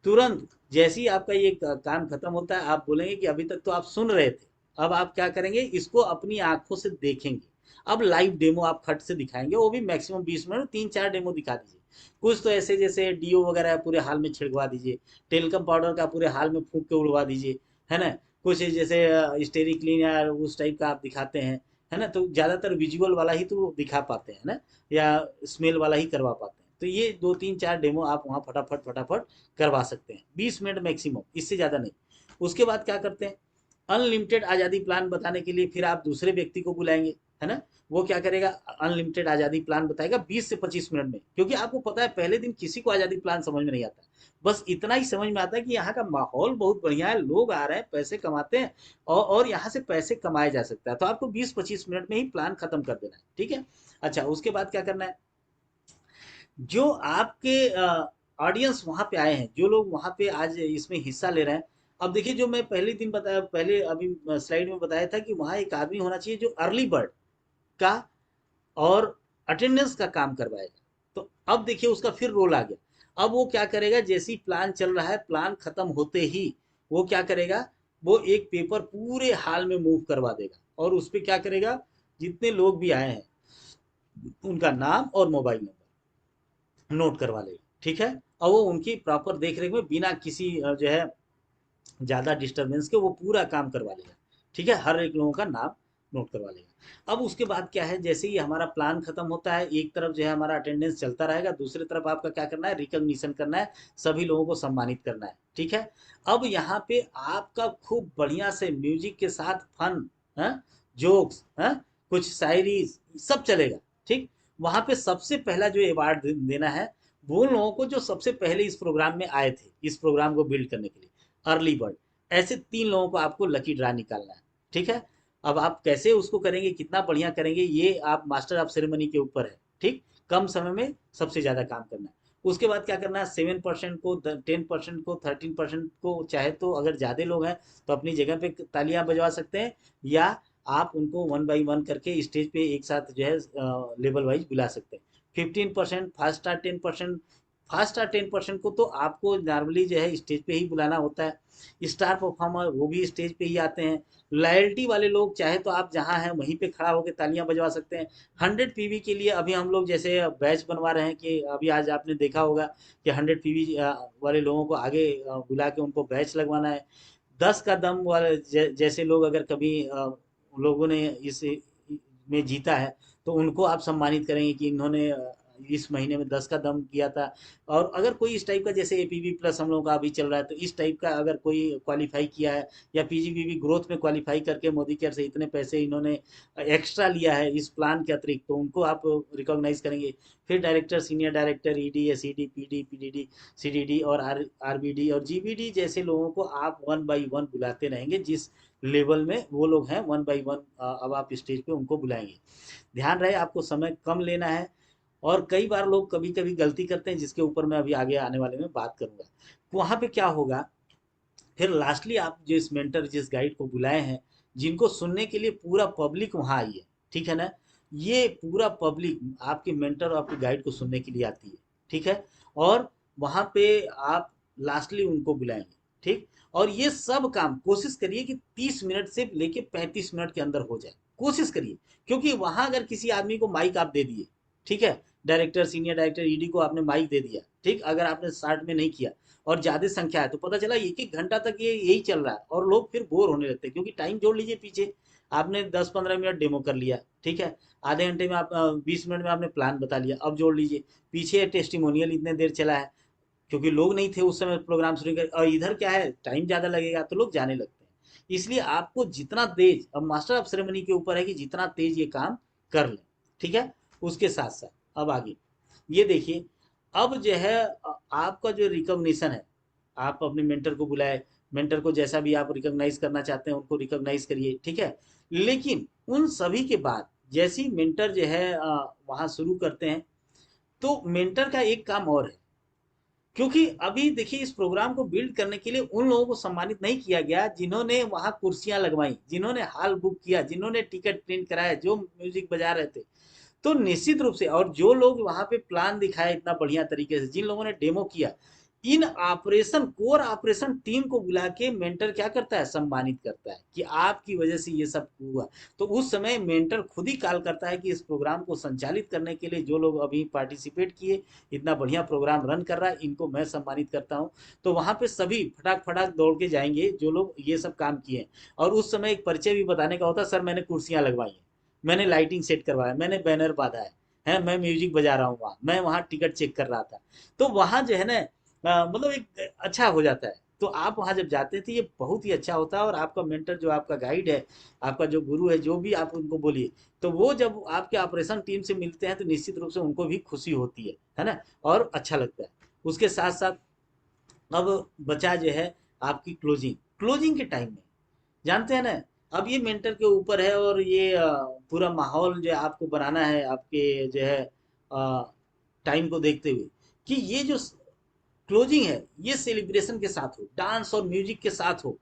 तुरंत जैसे ही आपका ये काम खत्म होता है, आप बोलेंगे कि अभी तक तो आप सुन रहे थे, अब आप क्या करेंगे, इसको अपनी आंखों से देखेंगे। अब लाइव डेमो आप खट से दिखाएंगे, वो भी मैक्सिमम 20 मिनट, 3-4 डेमो दिखा दीजिए। कुछ तो ऐसे जैसे डीओ वगैरह है, पूरे हाल में छिड़कवा दीजिए, टेलकम पाउडर का पूरे हाल में फूंक के उड़वा दीजिए, है ना। कुछ जैसे स्टेरी क्लीन या उस टाइप का आप दिखाते हैं, है ना, तो ज़्यादातर विजुअल वाला ही तो दिखा पाते हैं ना, या स्मेल वाला ही करवा पाते हैं। तो ये 2-3-4 डेमो आप वहाँ फटाफट फटाफट करवा सकते हैं, 20 मिनट मैक्सिमम, इससे ज़्यादा नहीं। उसके बाद क्या करते हैं, अनलिमिटेड आज़ादी प्लान बताने के लिए फिर आप दूसरे व्यक्ति को बुलाएंगे, है ना। वो क्या करेगा, अनलिमिटेड आज़ादी प्लान बताएगा 20 से 25 मिनट में, क्योंकि आपको पता है पहले दिन किसी को आज़ादी प्लान समझ में नहीं आता, बस इतना ही समझ में आता है कि यहाँ का माहौल बहुत बढ़िया है, लोग आ रहे हैं, पैसे कमाते हैं, और यहाँ से पैसे कमाया जा सकता है, तो आपको 20-25 मिनट में ही प्लान खत्म कर देना है, ठीक है। अच्छा, उसके बाद क्या करना है, जो आपके ऑडियंस वहां पे आए हैं, जो लोग वहां पे आज इसमें हिस्सा ले रहे हैं, अब देखिए, जो मैं पहले दिन बताया, पहले अभी स्लाइड में बताया था कि वहां एक आदमी होना चाहिए जो अर्ली बर्ड का और अटेंडेंस का काम करवाएगा। तो अब देखिए उसका फिर रोल आ गया, अब वो क्या करेगा, जैसी प्लान चल रहा है, प्लान खत्म होते ही वो क्या करेगा, वो एक पेपर पूरे हाल में मूव करवा देगा, और उस पर क्या करेगा, जितने लोग भी आए हैं उनका नाम और मोबाइल नंबर नोट करवा लेगा, ठीक है। और वो उनकी प्रॉपर देख रेख में बिना किसी जो है ज़्यादा डिस्टरबेंस के वो पूरा काम करवा लेगा, ठीक है, हर एक लोगों का नाम नोट करवा लेगा। अब उसके बाद क्या है, जैसे ही हमारा प्लान खत्म होता है, एक तरफ जो है हमारा अटेंडेंस चलता रहेगा, दूसरी तरफ आपका क्या करना है, रिकॉग्निशन करना है, सभी लोगों को सम्मानित करना है, ठीक है। अब यहाँ पे आपका खूब बढ़िया से म्यूजिक के साथ फन, है, जोक्स, है, कुछ शायरी, सब चलेगा, ठीक। वहाँ पे सबसे पहला जो अवार्ड देना है, वो लोगों को जो सबसे पहले इस प्रोग्राम में आए थे, इस प्रोग्राम को बिल्ड करने के लिए, अर्ली बर्ड, ऐसे 3 लोगों को आपको लकी ड्रा निकालना है, ठीक है। अब आप कैसे उसको करेंगे, कितना बढ़िया करेंगे, ये आप मास्टर ऑफ सेरेमनी के ऊपर है, ठीक। कम समय में सबसे ज़्यादा काम करना है। उसके बाद क्या करना है, 7% को, 10% को, 13% को, चाहे तो अगर ज़्यादा लोग हैं तो अपनी जगह पे तालियां बजवा सकते हैं, या आप उनको 1 बाई 1 करके स्टेज पे एक साथ जो है लेवल वाइज बुला सकते हैं। 15% 5 स्टार, 10% फर्स्ट स्टार 10% को तो आपको नॉर्मली जो है स्टेज पे ही बुलाना होता है। स्टार परफॉर्मर वो भी स्टेज पे ही आते हैं। लॉयल्टी वाले लोग चाहे तो आप जहाँ हैं वहीं पे खड़ा होकर तालियां बजवा सकते हैं। 100 पीवी के लिए अभी हम लोग जैसे बैच बनवा रहे हैं कि अभी आज आपने देखा होगा कि 100 पीवी वाले लोगों को आगे बुला के उनको बैच लगवाना है। 10 का दम वाले जैसे लोग अगर कभी लोगों ने इस में जीता है तो उनको आप सम्मानित करेंगे कि इन्होंने इस महीने में 10 का दम किया था। और अगर कोई इस टाइप का जैसे एपीवी प्लस हम लोगों का अभी चल रहा है तो इस टाइप का अगर कोई क्वालिफाई किया है या पीजीपीवी ग्रोथ में क्वालिफाई करके मोदी केयर से इतने पैसे इन्होंने एक्स्ट्रा लिया है इस प्लान के अतिरिक्त तो उनको आप रिकॉग्नाइज करेंगे। फिर director senior director ED SED PD PDD CDD और आरबीडी और जीबीडी जैसे लोगों को आप 1 बाई 1 बुलाते रहेंगे। जिस लेवल में वो लोग हैं 1 बाई 1 अब आप स्टेज पे उनको बुलाएंगे। ध्यान रहे आपको समय कम लेना है। और कई बार लोग कभी कभी गलती करते हैं जिसके ऊपर मैं अभी आगे आने वाले में बात करूंगा। वहां पे क्या होगा, फिर लास्टली आप जिस मेंटर जिस गाइड को बुलाए हैं जिनको सुनने के लिए पूरा पब्लिक वहां आई है, ठीक है ना, ये पूरा पब्लिक आपके मेंटर और आपके गाइड को सुनने के लिए आती है, ठीक है। और वहां पे आप लास्टली उनको बुलाएंगे, ठीक। और ये सब काम कोशिश करिए कि 30 मिनट से लेके 35 मिनट के अंदर हो जाए, कोशिश करिए। क्योंकि वहां अगर किसी आदमी को माइक आप दे दिए, ठीक है, डायरेक्टर सीनियर डायरेक्टर ईडी को आपने माइक दे दिया, ठीक, अगर आपने स्टार्ट में नहीं किया और ज्यादा संख्या है तो पता चला एक एक घंटा तक ये यही चल रहा है और लोग फिर बोर होने लगते हैं। क्योंकि टाइम जोड़ लीजिए, पीछे आपने 10-15 मिनट डेमो कर लिया, ठीक है, आधे घंटे में आप 20 मिनट में आपने प्लान बता लिया, अब जोड़ लीजिए पीछे टेस्टिमोनियल इतने देर चला है क्योंकि लोग नहीं थे उस समय प्रोग्राम शुरू कर, और इधर क्या है टाइम ज्यादा लगेगा तो लोग जाने लगते हैं। इसलिए आपको जितना तेज, अब मास्टर ऑफ सेरेमनी के ऊपर है कि जितना तेज ये काम कर ले, ठीक है। उसके साथ साथ अब आगे ये देखिए, अब जो है आपका जो रिकॉग्निशन है, आप अपने मेंटर को बुलाए, मेंटर को जैसा भी आप रिकॉग्नाइज करना चाहते हैं उनको रिकॉग्नाइज करिए, ठीक है। लेकिन उन सभी के बाद जैसी मेंटर जो है वहां शुरू करते हैं तो मेंटर का एक काम और है। क्योंकि अभी देखिए इस प्रोग्राम को बिल्ड करने के लिए उन लोगों को सम्मानित नहीं किया गया जिन्होंने वहां कुर्सियां लगवाई, जिन्होंने हॉल बुक किया, जिन्होंने टिकट प्रिंट कराया, जो म्यूजिक बजा रहे थे। तो निश्चित रूप से, और जो लोग वहां पे प्लान दिखाए इतना बढ़िया तरीके से, जिन लोगों ने डेमो किया, इन ऑपरेशन कोर ऑपरेशन टीम को बुला के मेंटर क्या करता है, सम्मानित करता है कि आपकी वजह से ये सब हुआ। तो उस समय मेंटर खुद ही कॉल करता है कि इस प्रोग्राम को संचालित करने के लिए जो लोग अभी पार्टिसिपेट किए, इतना बढ़िया प्रोग्राम रन कर रहा है, इनको मैं सम्मानित करता हूँ। तो वहां पे सभी फटाक फटाक दौड़ के जाएंगे जो लोग ये सब काम किए। और उस समय एक परिचय भी बताने का होता है, सर मैंने कुर्सियां लगवाई हैं, मैंने लाइटिंग सेट करवाया, मैंने बैनर बांधा है, मैं म्यूजिक बजा रहा हूँ वहाँ, मैं वहाँ टिकट चेक कर रहा था। तो वहाँ जो है ना मतलब एक अच्छा हो जाता है। तो आप वहाँ जब जाते हैं तो ये बहुत ही अच्छा होता है। और आपका मेंटर जो आपका गाइड है, आपका जो गुरु है, जो भी आप उनको बोलिए, तो वो जब आपके ऑपरेशन टीम से मिलते हैं तो निश्चित रूप से उनको भी खुशी होती है ना, और अच्छा लगता है। उसके साथ साथ अब बचा जो है आपकी क्लोजिंग, क्लोजिंग के टाइम में जानते हैं ना, अब ये मेंटर के ऊपर है और ये पूरा माहौल जो है आपको बनाना है आपके जो है टाइम को देखते हुए कि ये जो क्लोजिंग है ये सेलिब्रेशन के साथ हो, डांस और म्यूजिक के साथ हो,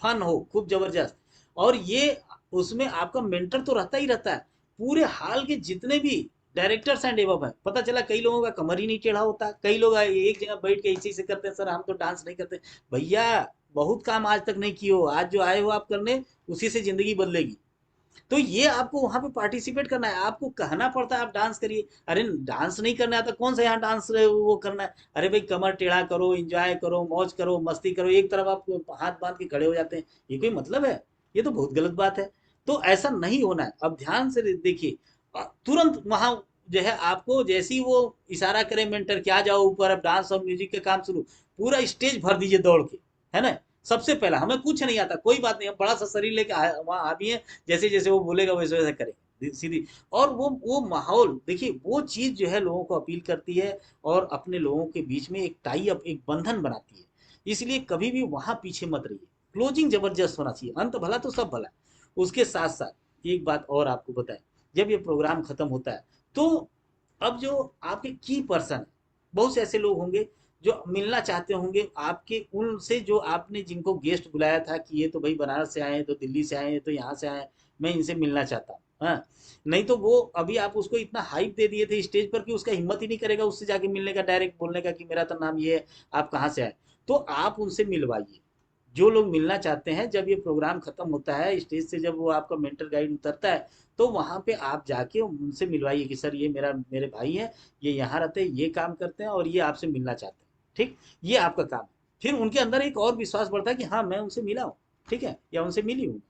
फन हो खूब जबरदस्त। और ये उसमें आपका मेंटर तो रहता ही रहता है, पूरे हाल के जितने भी डायरेक्टर्स एंड एबव हैं। पता चला कई लोगों का कमर ही नहीं टेढ़ा होता, कई लोग एक जगह बैठ के इसी से करते हैं, सर हम तो डांस नहीं करते। भैया बहुत काम आज तक नहीं किए हो, आज जो आए हो आप करने उसी से जिंदगी बदलेगी। तो ये आपको वहां पे पार्टिसिपेट करना है, आपको कहना पड़ता है आप डांस करिए। अरे डांस नहीं करना आता, कौन सा यहाँ डांस वो करना है। अरे भाई कमर टेढ़ा करो, एंजॉय करो, मौज करो, मस्ती करो, एक तरफ आप हाथ बांध के खड़े हो जाते हैं, ये कोई मतलब है? ये तो बहुत गलत बात है। तो ऐसा नहीं होना है। अब ध्यान से देखिए, तुरंत वहां जो है आपको जैसी वो इशारा करे मेंटर के आ जाओ ऊपर, अब डांस और म्यूजिक के काम शुरू, पूरा स्टेज भर दीजिए दौड़ के, है ना। सबसे पहला हमें कुछ नहीं आता, कोई बात नहीं, हम बड़ा सा शरीर लेके वहां आ भी है, जैसे जैसे वो बोलेगा वैसे वैसे करें सीधी। और वो माहौल देखिए, वो चीज जो है लोगों को अपील करती है और अपने लोगों के बीच में एक टाई अप, एक बंधन बनाती है। इसलिए कभी भी वहां पीछे मत रहिए, क्लोजिंग जबरदस्त होना चाहिए, अंत भला तो सब भला। उसके साथ साथ एक बात और आपको बताएं, जब ये प्रोग्राम खत्म होता है तो अब जो आपके की पर्सन, बहुत से ऐसे लोग होंगे जो मिलना चाहते होंगे आपके उनसे, जो आपने जिनको गेस्ट बुलाया था कि ये तो भाई बनारस से आए हैं, तो दिल्ली से आए हैं, तो यहाँ से आए हैं, मैं इनसे मिलना चाहता हूँ। हाँ, नहीं तो वो अभी आप उसको इतना हाइप दे दिए थे स्टेज पर कि उसका हिम्मत ही नहीं करेगा उससे जाके मिलने का, डायरेक्ट बोलने का कि मेरा तो नाम ये है, आप कहाँ से आए। तो आप उनसे मिलवाइए, जो लोग मिलना चाहते हैं। जब ये प्रोग्राम खत्म होता है स्टेज से, जब वो आपका मेंटर गाइड उतरता है, तो वहां पे आप जाके उनसे मिलवाइए कि सर ये मेरे भाई हैं, ये यहाँ रहते हैं, ये काम करते हैं और ये आपसे मिलना चाहते हैं। ठीक, ये आपका काम है। फिर उनके अंदर एक और विश्वास बढ़ता है कि हाँ मैं उनसे मिला हूँ, ठीक है, या उनसे मिली हूँ।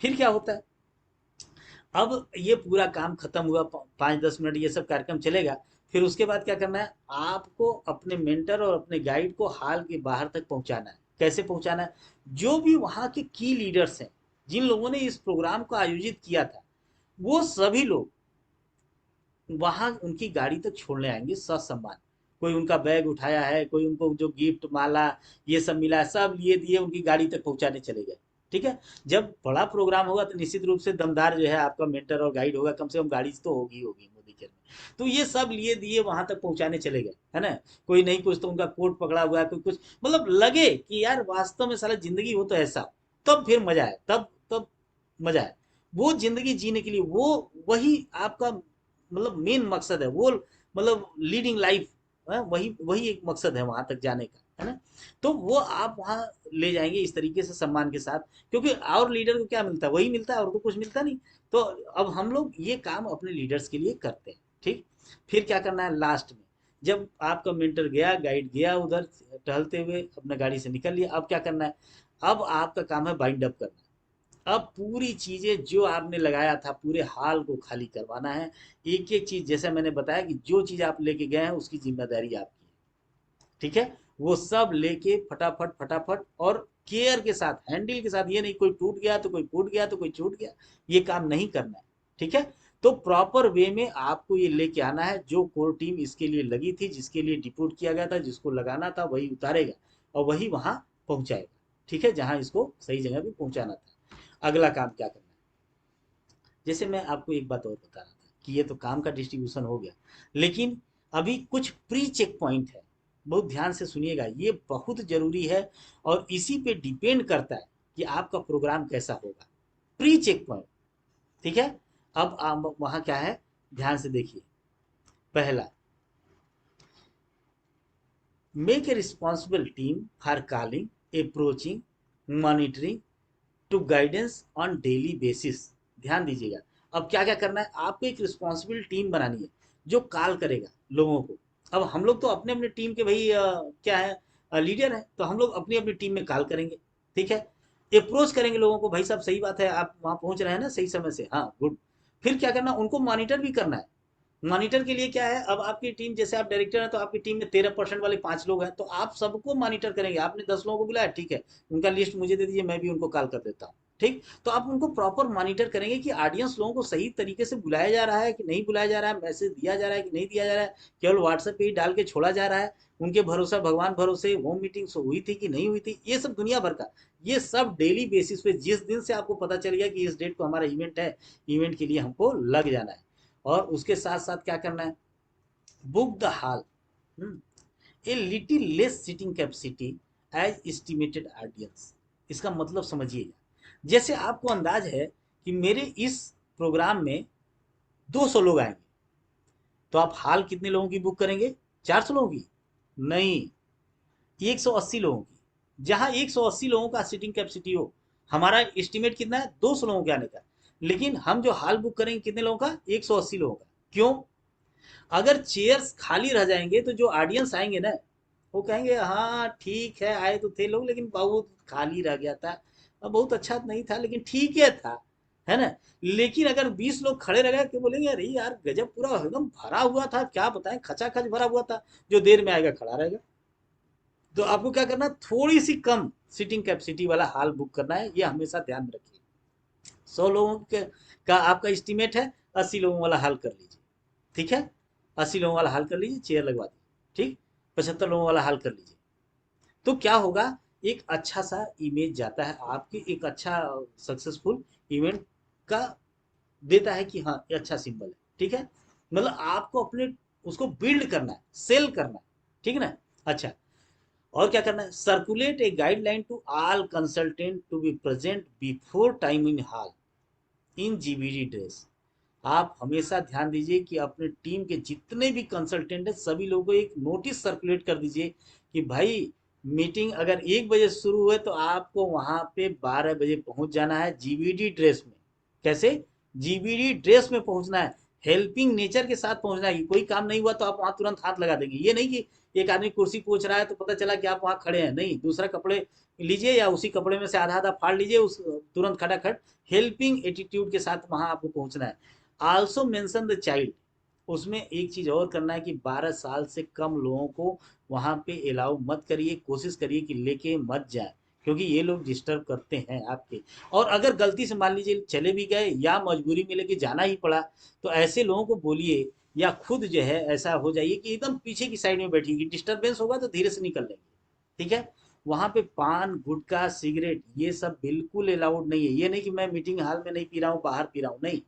फिर क्या होता है, अब ये पूरा काम खत्म हुआ, 5-10 मिनट ये सब कार्यक्रम चलेगा। फिर उसके बाद क्या करना है, आपको अपने मेंटर और अपने गाइड को हॉल के बाहर तक पहुंचाना है। कैसे पहुंचाना है, जो भी वहाँ के की लीडर्स हैं, जिन लोगों ने इस प्रोग्राम को आयोजित किया था, वो सभी लोग वहां उनकी गाड़ी तक छोड़ने आएंगे ससम्मान। कोई उनका बैग उठाया है, कोई उनको जो गिफ्ट माला ये सब मिला है, सब लिए दिए उनकी गाड़ी तक पहुंचाने चले गए। ठीक है, जब बड़ा प्रोग्राम होगा तो निश्चित रूप से दमदार जो है आपका मेंटर और गाइड होगा, कम से कम गाड़ी तो होगी होगी मोदी केयर में। तो ये सब लिए दिए वहां तक पहुंचाने चले गए, है ना। कोई नहीं कुछ तो उनका कोट पकड़ा हुआ है, कोई कुछ, मतलब लगे कि यार वास्तव में साला जिंदगी हो तो ऐसा। तब फिर मजा है, तब तब मजा है। वो जिंदगी जीने के लिए वो, वही आपका मतलब मेन मकसद है वो, मतलब लीडिंग लाइफ, वही वही एक मकसद है वहां तक जाने का, है ना। तो वो आप वहां ले जाएंगे इस तरीके से सम्मान के साथ, क्योंकि और लीडर को क्या मिलता है, वही मिलता है, और तो कुछ मिलता नहीं। तो अब हम लोग ये काम अपने लीडर्स के लिए करते हैं। ठीक, फिर क्या करना है लास्ट में, जब आपका मेंटर गया, गाइड गया उधर टहलते हुए, अपने गाड़ी से निकल लिया, अब क्या करना है, अब आपका काम है बाइंड अप करना। अब पूरी चीजें जो आपने लगाया था, पूरे हाल को खाली करवाना है। एक एक चीज, जैसे मैंने बताया कि जो चीज आप लेके गए हैं उसकी जिम्मेदारी आपकी है। ठीक है, वो सब लेके फटाफट फटाफट और केयर के साथ, हैंडल के साथ, ये नहीं कोई टूट गया तो कोई फूट गया तो कोई छूट गया, ये काम नहीं करना है। ठीक है, तो प्रॉपर वे में आपको ये लेके आना है। जो कोर टीम इसके लिए लगी थी, जिसके लिए डिप्यूट किया गया था, जिसको लगाना था, वही उतारेगा और वही वहां पहुंचाएगा। ठीक है, जहां इसको सही जगह पे पहुंचाना था। अगला काम क्या करना है, जैसे मैं आपको एक बात और बता रहा था कि ये तो काम का डिस्ट्रीब्यूशन हो गया, लेकिन अभी कुछ प्री चेक पॉइंट है। बहुत ध्यान से सुनिएगा, ये बहुत जरूरी है और इसी पे डिपेंड करता है कि आपका प्रोग्राम कैसा होगा। प्री चेक पॉइंट, ठीक है। अब आप वहां क्या है, ध्यान से देखिए। पहला, make a responsible team for calling, approaching, monitoring to guidance on daily basis. ध्यान दीजिएगा, अब क्या क्या करना है, आपको एक रिस्पॉन्सिबल टीम बनानी है जो कॉल करेगा लोगों को। अब हम लोग तो अपने अपने टीम के भाई क्या है, लीडर है, तो हम लोग अपनी अपनी टीम में कॉल करेंगे। ठीक है, अप्रोच करेंगे लोगों को, भाई साहब सही बात है, आप वहां पहुंच रहे हैं ना सही समय से, हाँ गुड। फिर क्या करना, उनको मॉनिटर भी करना है। मॉनिटर के लिए क्या है, अब आपकी टीम, जैसे आप डायरेक्टर हैं तो आपकी टीम में 13% वाले 5 लोग हैं, तो आप सबको मॉनिटर करेंगे। आपने 10 लोगों को बुलाया, ठीक है, उनका लिस्ट मुझे दे दीजिए, मैं भी उनको कॉल कर देता हूँ। ठीक, तो आप उनको प्रॉपर मॉनिटर करेंगे कि ऑडियंस लोगों को सही तरीके से बुलाया जा रहा है कि नहीं बुलाया जा रहा है, मैसेज दिया जा रहा है कि नहीं दिया जा रहा है, केवल व्हाट्सएप पे ही डाल के छोड़ा जा रहा है, उनके भरोसा भगवान भरोसे होम मीटिंग्स हुई थी कि नहीं हुई थी, ये सब दुनिया भर का। ये सब डेली बेसिस पे, जिस दिन से आपको पता चल गया कि इस डेट को हमारा इवेंट है, इवेंट के लिए हमको लग जाना है। और उसके साथ साथ क्या करना है, book the hall, a little less sitting capacity as estimated audience। इसका मतलब समझिएगा, जैसे आपको अंदाज है कि मेरे इस प्रोग्राम में 200 लोग आएंगे, तो आप हाल कितने लोगों की बुक करेंगे, 400 लोगों की नहीं, 180 लोगों की। जहां 180 लोगों का सीटिंग कैपेसिटी हो, हमारा एस्टिमेट कितना है, 200 लोगों के आने का, लेकिन हम जो हाल बुक करेंगे कितने लोगों का, 180 लोगों का। क्यों, अगर चेयर्स खाली रह जाएंगे तो जो ऑडियंस आएंगे ना, वो कहेंगे हाँ ठीक है आए तो थे लोग, लेकिन बहुत खाली रह गया था, बहुत अच्छा नहीं था लेकिन ठीक है ना। लेकिन अगर 20 लोग खड़े रह गए तो बोलेंगे अरे यार गजब, पूरा एकदम भरा हुआ था, क्या बताएं, खचाखच भरा हुआ था, जो देर में आएगा खड़ा रहेगा। तो आपको क्या करना है, थोड़ी सी कम सीटिंग कैपेसिटी वाला हॉल बुक करना है, ये हमेशा ध्यान में रखिए। 100 लोगों के का आपका एस्टिमेट है, 80 लोगों वाला हॉल कर लीजिए। ठीक है, 80 लोगों वाला हल कर लीजिए, चेयर लगवा दीजिए। ठीक, 75 लोगों वाला हल कर लीजिए। तो क्या होगा, एक अच्छा सा इमेज जाता है आपकी, एक अच्छा सक्सेसफुल इवेंट का देता है कि हाँ ये अच्छा सिंबल है। ठीक है, मतलब आपको अपने उसको बिल्ड करना है, सेल करना है। ठीक है ना, अच्छा, और क्या करना है, circulate a guideline to all consultant to be present before time in hall in GBD dress. आप हमेशा ध्यान दीजिए कि अपने टीम के जितने भी कंसल्टेंट हैं सभी लोगों को एक नोटिस सर्कुलेट कर दीजिए कि भाई मीटिंग अगर 1 बजे शुरू हुए तो आपको वहां पे 12 बजे पहुंच जाना है जीबीडी ड्रेस में। कैसे? जीबीडी ड्रेस में पहुंचना है, हेल्पिंग नेचर के साथ पहुंचना है कि कोई काम नहीं हुआ तो आप वहां तुरंत हाथ लगा देंगे। ये नहीं कि एक आदमी कुर्सी पोछ रहा है तो पता चला कि आप वहां खड़े हैं, नहीं, दूसरा कपड़े लीजिए या उसी कपड़े में से आधा आधा फाड़ लीजिए, उस तुरंत खटाखट हेल्पिंग एटीट्यूड के साथ वहां आपको पहुंचना है। आल्सो मेंशन द चाइल्ड, उसमें एक चीज और करना है कि 12 साल से कम लोगों को वहां पे अलाउ मत करिए, कोशिश करिए कि लेके मत जाए, क्योंकि ये लोग डिस्टर्ब करते हैं आपके। और अगर गलती से मान लीजिए चले भी गए या मजबूरी में लेके जाना ही पड़ा, तो ऐसे लोगों को बोलिए या खुद जो है ऐसा हो जाइए कि एकदम पीछे की साइड में बैठिए, डिस्टर्बेंस होगा तो धीरे से निकल लेंगे। ठीक है? वहां पे पान गुटखा सिगरेट ये सब बिल्कुल अलाउड नहीं है। ये नहीं कि मैं मीटिंग हॉल में नहीं पी रहा हूँ बाहर पी रहा हूँ, नहीं,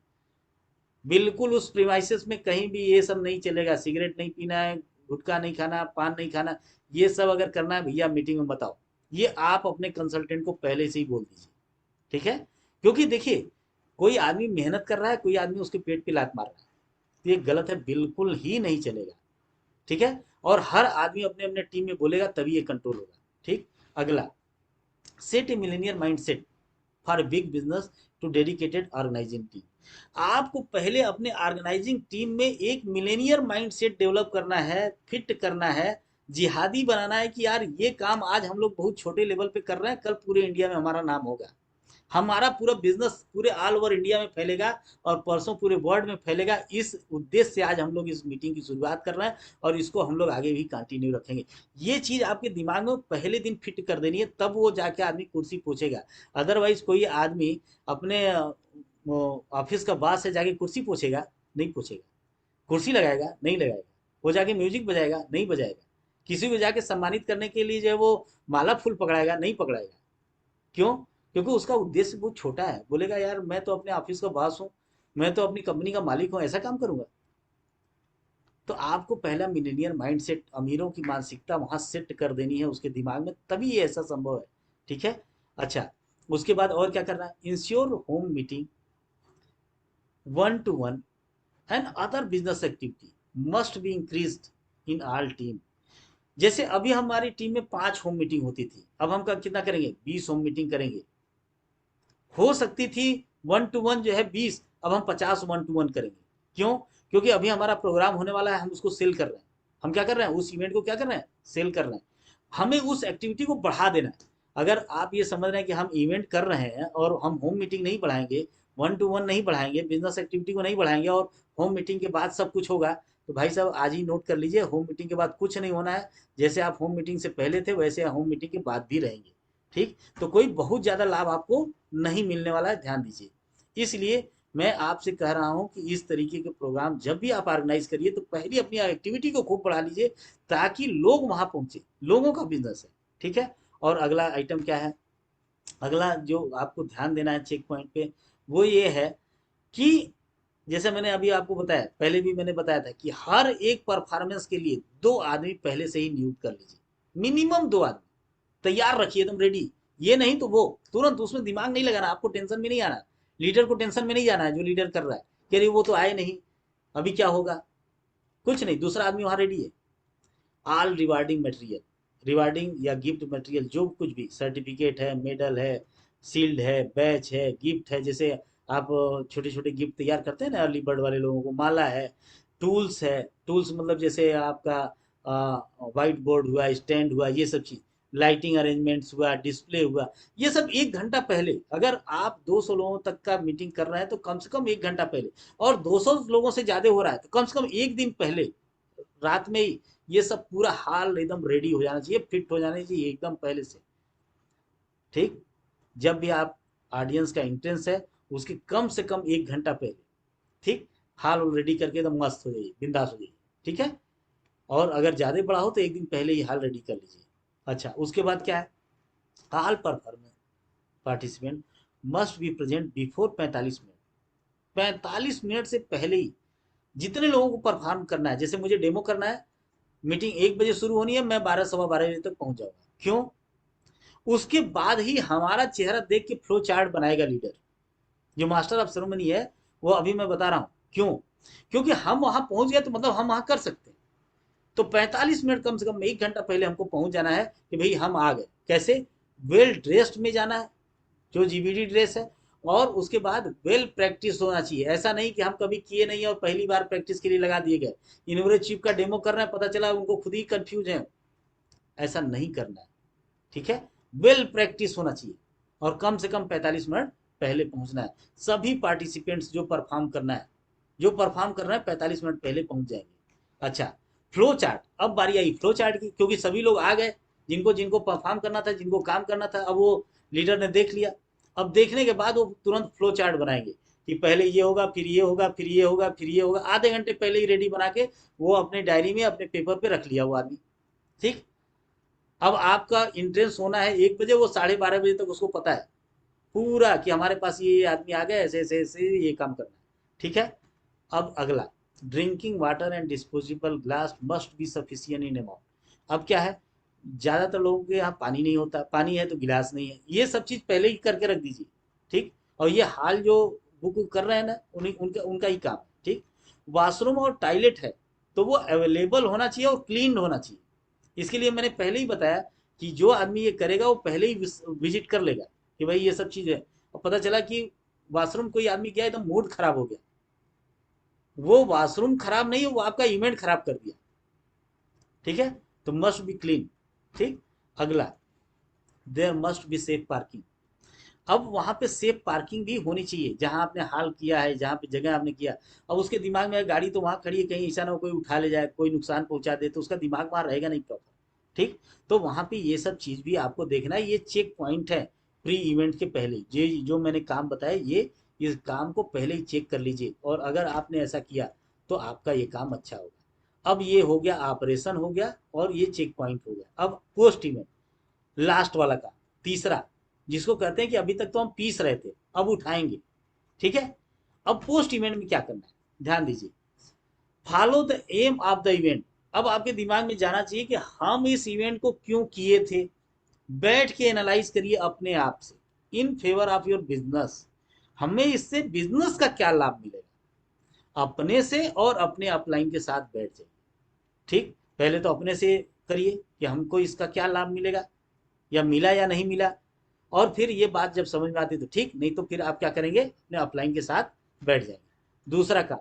बिल्कुल उस प्रीमाइसेस में कहीं भी ये सब नहीं चलेगा। सिगरेट नहीं पीना है, गुटखा नहीं खाना, पान नहीं खाना, ये सब अगर करना है भैया मीटिंग में बताओ। ये आप अपने कंसल्टेंट को पहले से ही बोल दीजिए। ठीक है? क्योंकि देखिए, कोई आदमी मेहनत कर रहा है, कोई आदमी उसके पेट पे लात मार रहा है, तो ये गलत है, बिल्कुल ही नहीं चलेगा। ठीक है? और हर आदमी अपने अपने टीम में बोलेगा तभी ये कंट्रोल होगा। ठीक। अगला, set a millionaire mindset for big business to dedicated organising team. आपको पहले अपने ऑर्गेनाइजिंग टीम में एक मिलेनियर माइंडसेट डेवलप करना है, फिट करना है, जिहादी बनाना है कि यार ये काम आज हम लोग बहुत छोटे लेवल पे कर रहे हैं, कल पूरे इंडिया में हमारा नाम होगा, हमारा पूरा बिजनेस पूरे ऑल ओवर इंडिया में फैलेगा और परसों पूरे वर्ल्ड में फैलेगा। इस उद्देश्य से आज हम लोग इस मीटिंग की शुरुआत कर रहे हैं और इसको हम लोग आगे भी कंटिन्यू रखेंगे। ये चीज आपके दिमाग में पहले दिन फिट कर देनी है, तब वो जाके आदमी कुर्सी पूछेगा। अदरवाइज कोई आदमी अपने ऑफिस का बास से जाके कुर्सी पूछेगा? नहीं पूछेगा। कुर्सी लगाएगा? नहीं लगाएगा। वो जाके म्यूजिक बजाएगा? नहीं बजाएगा। किसी को जाके सम्मानित करने के लिए जो है वो माला फूल पकड़ाएगा? नहीं पकड़ाएगा। क्यों? क्योंकि उसका उद्देश्य बहुत छोटा है, बोलेगा यार मैं तो अपने ऑफिस का बॉस हूँ, मैं तो अपनी कंपनी का मालिक हूँ, ऐसा काम करूंगा। तो आपको पहला मिलेनियर माइंडसेट, अमीरों की मानसिकता वहां सेट कर देनी है उसके दिमाग में, तभी ये ऐसा संभव है। ठीक है? अच्छा, उसके बाद और क्या करना है, ensure home meeting one two one and other business activity must be increased in all team. जैसे अभी हमारी टीम में 5 होम मीटिंग होती थी, अब हम कितना करेंगे, 20 होम मीटिंग करेंगे। हो सकती थी वन टू वन जो है 20, अब हम 50 वन टू वन करेंगे। क्यों? क्योंकि अभी हमारा प्रोग्राम होने वाला है, हम उसको सेल कर रहे हैं। हम क्या कर रहे हैं, उस इवेंट को क्या कर रहे हैं, सेल कर रहे हैं। हमें उस एक्टिविटी को बढ़ा देना है। अगर आप ये समझ रहे हैं कि हम इवेंट कर रहे हैं और हम होम मीटिंग नहीं बढ़ाएंगे, वन टू वन नहीं बढ़ाएंगे, बिजनेस एक्टिविटी को नहीं बढ़ाएंगे और होम मीटिंग के बाद सब कुछ होगा, तो भाई साहब आज ही नोट कर लीजिए, होम मीटिंग के बाद कुछ नहीं होना है। जैसे आप होम मीटिंग से पहले थे वैसे होम मीटिंग के बाद भी रहेंगे। ठीक। तो कोई बहुत ज्यादा लाभ आपको नहीं मिलने वाला है, ध्यान दीजिए। इसलिए मैं आपसे कह रहा हूं कि इस तरीके के प्रोग्राम जब भी आप ऑर्गेनाइज करिए तो पहले अपनी एक्टिविटी को खूब बढ़ा लीजिए, ताकि लोग वहां पहुंचे, लोगों का बिजनेस है। ठीक है? और अगला आइटम क्या है, अगला जो आपको ध्यान देना है चेक पॉइंट पे, वो ये है कि जैसे मैंने अभी आपको बताया, पहले भी मैंने बताया था कि हर एक परफॉर्मेंस के लिए 2 आदमी पहले से ही नियुक्त कर लीजिए, मिनिमम 2 आदमी तैयार रखिए एकदम रेडी। ये नहीं तो वो तुरंत उसमें दिमाग नहीं लगाना, आपको टेंशन में नहीं आना, लीडर को टेंशन में नहीं जाना है जो लीडर कर रहा है कि अरे वो तो आए नहीं, अभी क्या होगा। कुछ नहीं, दूसरा आदमी वहां रेडी है। ऑल रिवार्डिंग मटेरियल, रिवार्डिंग या गिफ्ट मटेरियल जो कुछ भी, सर्टिफिकेट है, मेडल है, शील्ड है, बैच है, गिफ्ट है, जैसे आप छोटे छोटे गिफ्ट तैयार करते हैं ना अर्ली बर्ड वाले लोगों को, माला है, टूल्स है, टूल्स मतलब जैसे आपका व्हाइट बोर्ड हुआ, स्टैंड हुआ, ये सब चीज, लाइटिंग अरेंजमेंट्स हुआ, डिस्प्ले हुआ, ये सब 1 घंटा पहले, अगर आप 200 लोगों तक का मीटिंग कर रहे हैं तो कम से कम 1 घंटा पहले, और 200 लोगों से ज्यादा हो रहा है तो कम से कम एक दिन पहले रात में ही ये सब पूरा हाल एकदम रेडी हो जाना चाहिए, फिट हो जाना चाहिए एकदम पहले से। ठीक। जब भी आप ऑडियंस का इंट्रेंस है उसके कम से कम 1 घंटा पहले, ठीक, हाल रेडी करके एकदम मस्त हो जाइए, बिंदास हो जाइए। ठीक है? और अगर ज़्यादा बड़ा हो तो एक दिन पहले ही हाल रेडी कर लीजिए। अच्छा, उसके बाद क्या है, hall performance participant must be present before 45 minute. 45 minute से पहले ही जितने लोगों को परफॉर्म करना है, जैसे मुझे डेमो करना है, मीटिंग 1 बजे शुरू होनी है, मैं 12 सवा 12 बजे तक पहुंच जाऊंगा। क्यों? उसके बाद ही हमारा चेहरा देख के फ्लो चार्ट बनाएगा लीडर। जो मास्टर ऑफ सेरेमनी है वो अभी मैं बता रहा हूँ क्यों। क्योंकि हम वहां पहुंच गए तो मतलब हम वहां कर सकते हैं। तो 45 मिनट कम से कम 1 घंटा पहले हमको पहुंच जाना है कि भाई हम आ गए। कैसे? वेल ड्रेस्ड में जाना है, जो जीबीडी ड्रेस है। और उसके बाद वेल प्रैक्टिस होना चाहिए। ऐसा नहीं कि हम कभी किए नहीं और पहली बार प्रैक्टिस के लिए लगा दिए गए। इनोवेटिव चीफ का डेमो कर रहे हैं, पता चला उनको खुद ही कंफ्यूज है। ऐसा नहीं करना है। ठीक है? वेल प्रैक्टिस होना चाहिए और कम से कम 45 मिनट पहले पहुंचना है। सभी पार्टिसिपेंट्स जो परफॉर्म करना है, जो परफॉर्म कर रहे हैं 45 मिनट पहले पहुंच जाएंगे। अच्छा, फ्लो चार्ट। अब बारी आई फ्लो चार्ट की, क्योंकि सभी लोग आ गए, जिनको जिनको परफॉर्म करना था, जिनको काम करना था, अब वो लीडर ने देख लिया। अब देखने के बाद वो तुरंत फ्लो चार्ट बनाएंगे कि पहले ये होगा, फिर ये होगा, फिर ये होगा, फिर ये होगा। आधे घंटे पहले ही रेडी बना के वो अपने डायरी में, अपने पेपर पे रख लिया वो आदमी। ठीक। अब आपका इंट्रेंस होना है 1 बजे, वो 12:30 बजे तक उसको पता है पूरा कि हमारे पास ये आदमी आ गया, ऐसे ऐसे ऐसे ये काम करना है। ठीक है? अब अगला, drinking water and disposable glass must be sufficient in amount. अब क्या है, ज़्यादातर लोगों के यहाँ पानी नहीं होता, पानी है तो गिलास नहीं है, ये सब चीज़ पहले ही करके रख दीजिए। ठीक। और ये हाल जो बुक कर रहे हैं ना, उन्हीं उनका उनका ही काम है। ठीक। वॉशरूम और टॉयलेट है तो वो अवेलेबल होना चाहिए और क्लीन होना चाहिए। इसके लिए मैंने पहले ही बताया कि जो आदमी ये करेगा वो पहले ही विजिट कर लेगा कि भाई ये सब चीज़ है। और पता चला कि वॉशरूम कोई आदमी गया एकदम मूड खराब हो गया, वो वॉशरूम खराब नहीं है, वो आपका इवेंट खराब कर दिया। ठीक है? तो मस्ट बी क्लीन। ठीक। अगला, there must be safe parking. अब वहां पे सेफ पार्किंग भी होनी चाहिए, जहां आपने हाल किया है, जहां पे जगह आपने किया। अब उसके दिमाग में गाड़ी तो वहां खड़ी है, कहीं ऐसा ना हो कोई उठा ले जाए, कोई नुकसान पहुंचा दे, तो उसका दिमाग वहां रहेगा नहीं प्रॉपर। ठीक। तो वहां पे ये सब चीज भी आपको देखना है। ये चेक पॉइंट है प्री इवेंट के पहले। ये जो मैंने काम बताया, ये इस काम को पहले ही चेक कर लीजिए, और अगर आपने ऐसा किया तो आपका ये काम अच्छा होगा। अब ये हो गया, ऑपरेशन हो गया और ये चेक पॉइंट हो गया। अब पोस्ट इवेंट, लास्ट वाला काम, तीसरा, जिसको कहते हैं कि अभी तक तो हम पीस रहे थे, अब उठाएंगे। ठीक है? अब पोस्ट इवेंट में क्या करना है, ध्यान दीजिए। Follow the aim of the event. अब आपके दिमाग में जाना चाहिए कि हम इस इवेंट को क्यों किए थे। बैठ के एनालाइज करिए अपने आप से, in favour of your business. हमें इससे बिजनेस का क्या लाभ मिलेगा, अपने से और अपने अपलाइन के साथ बैठ जाइए। ठीक। पहले तो अपने से करिए कि हमको इसका क्या लाभ मिलेगा, या मिला या नहीं मिला। और फिर ये बात जब समझ में आती तो ठीक, नहीं तो फिर आप क्या करेंगे, अपने अपलाइन के साथ बैठ जाएंगे। दूसरा काम,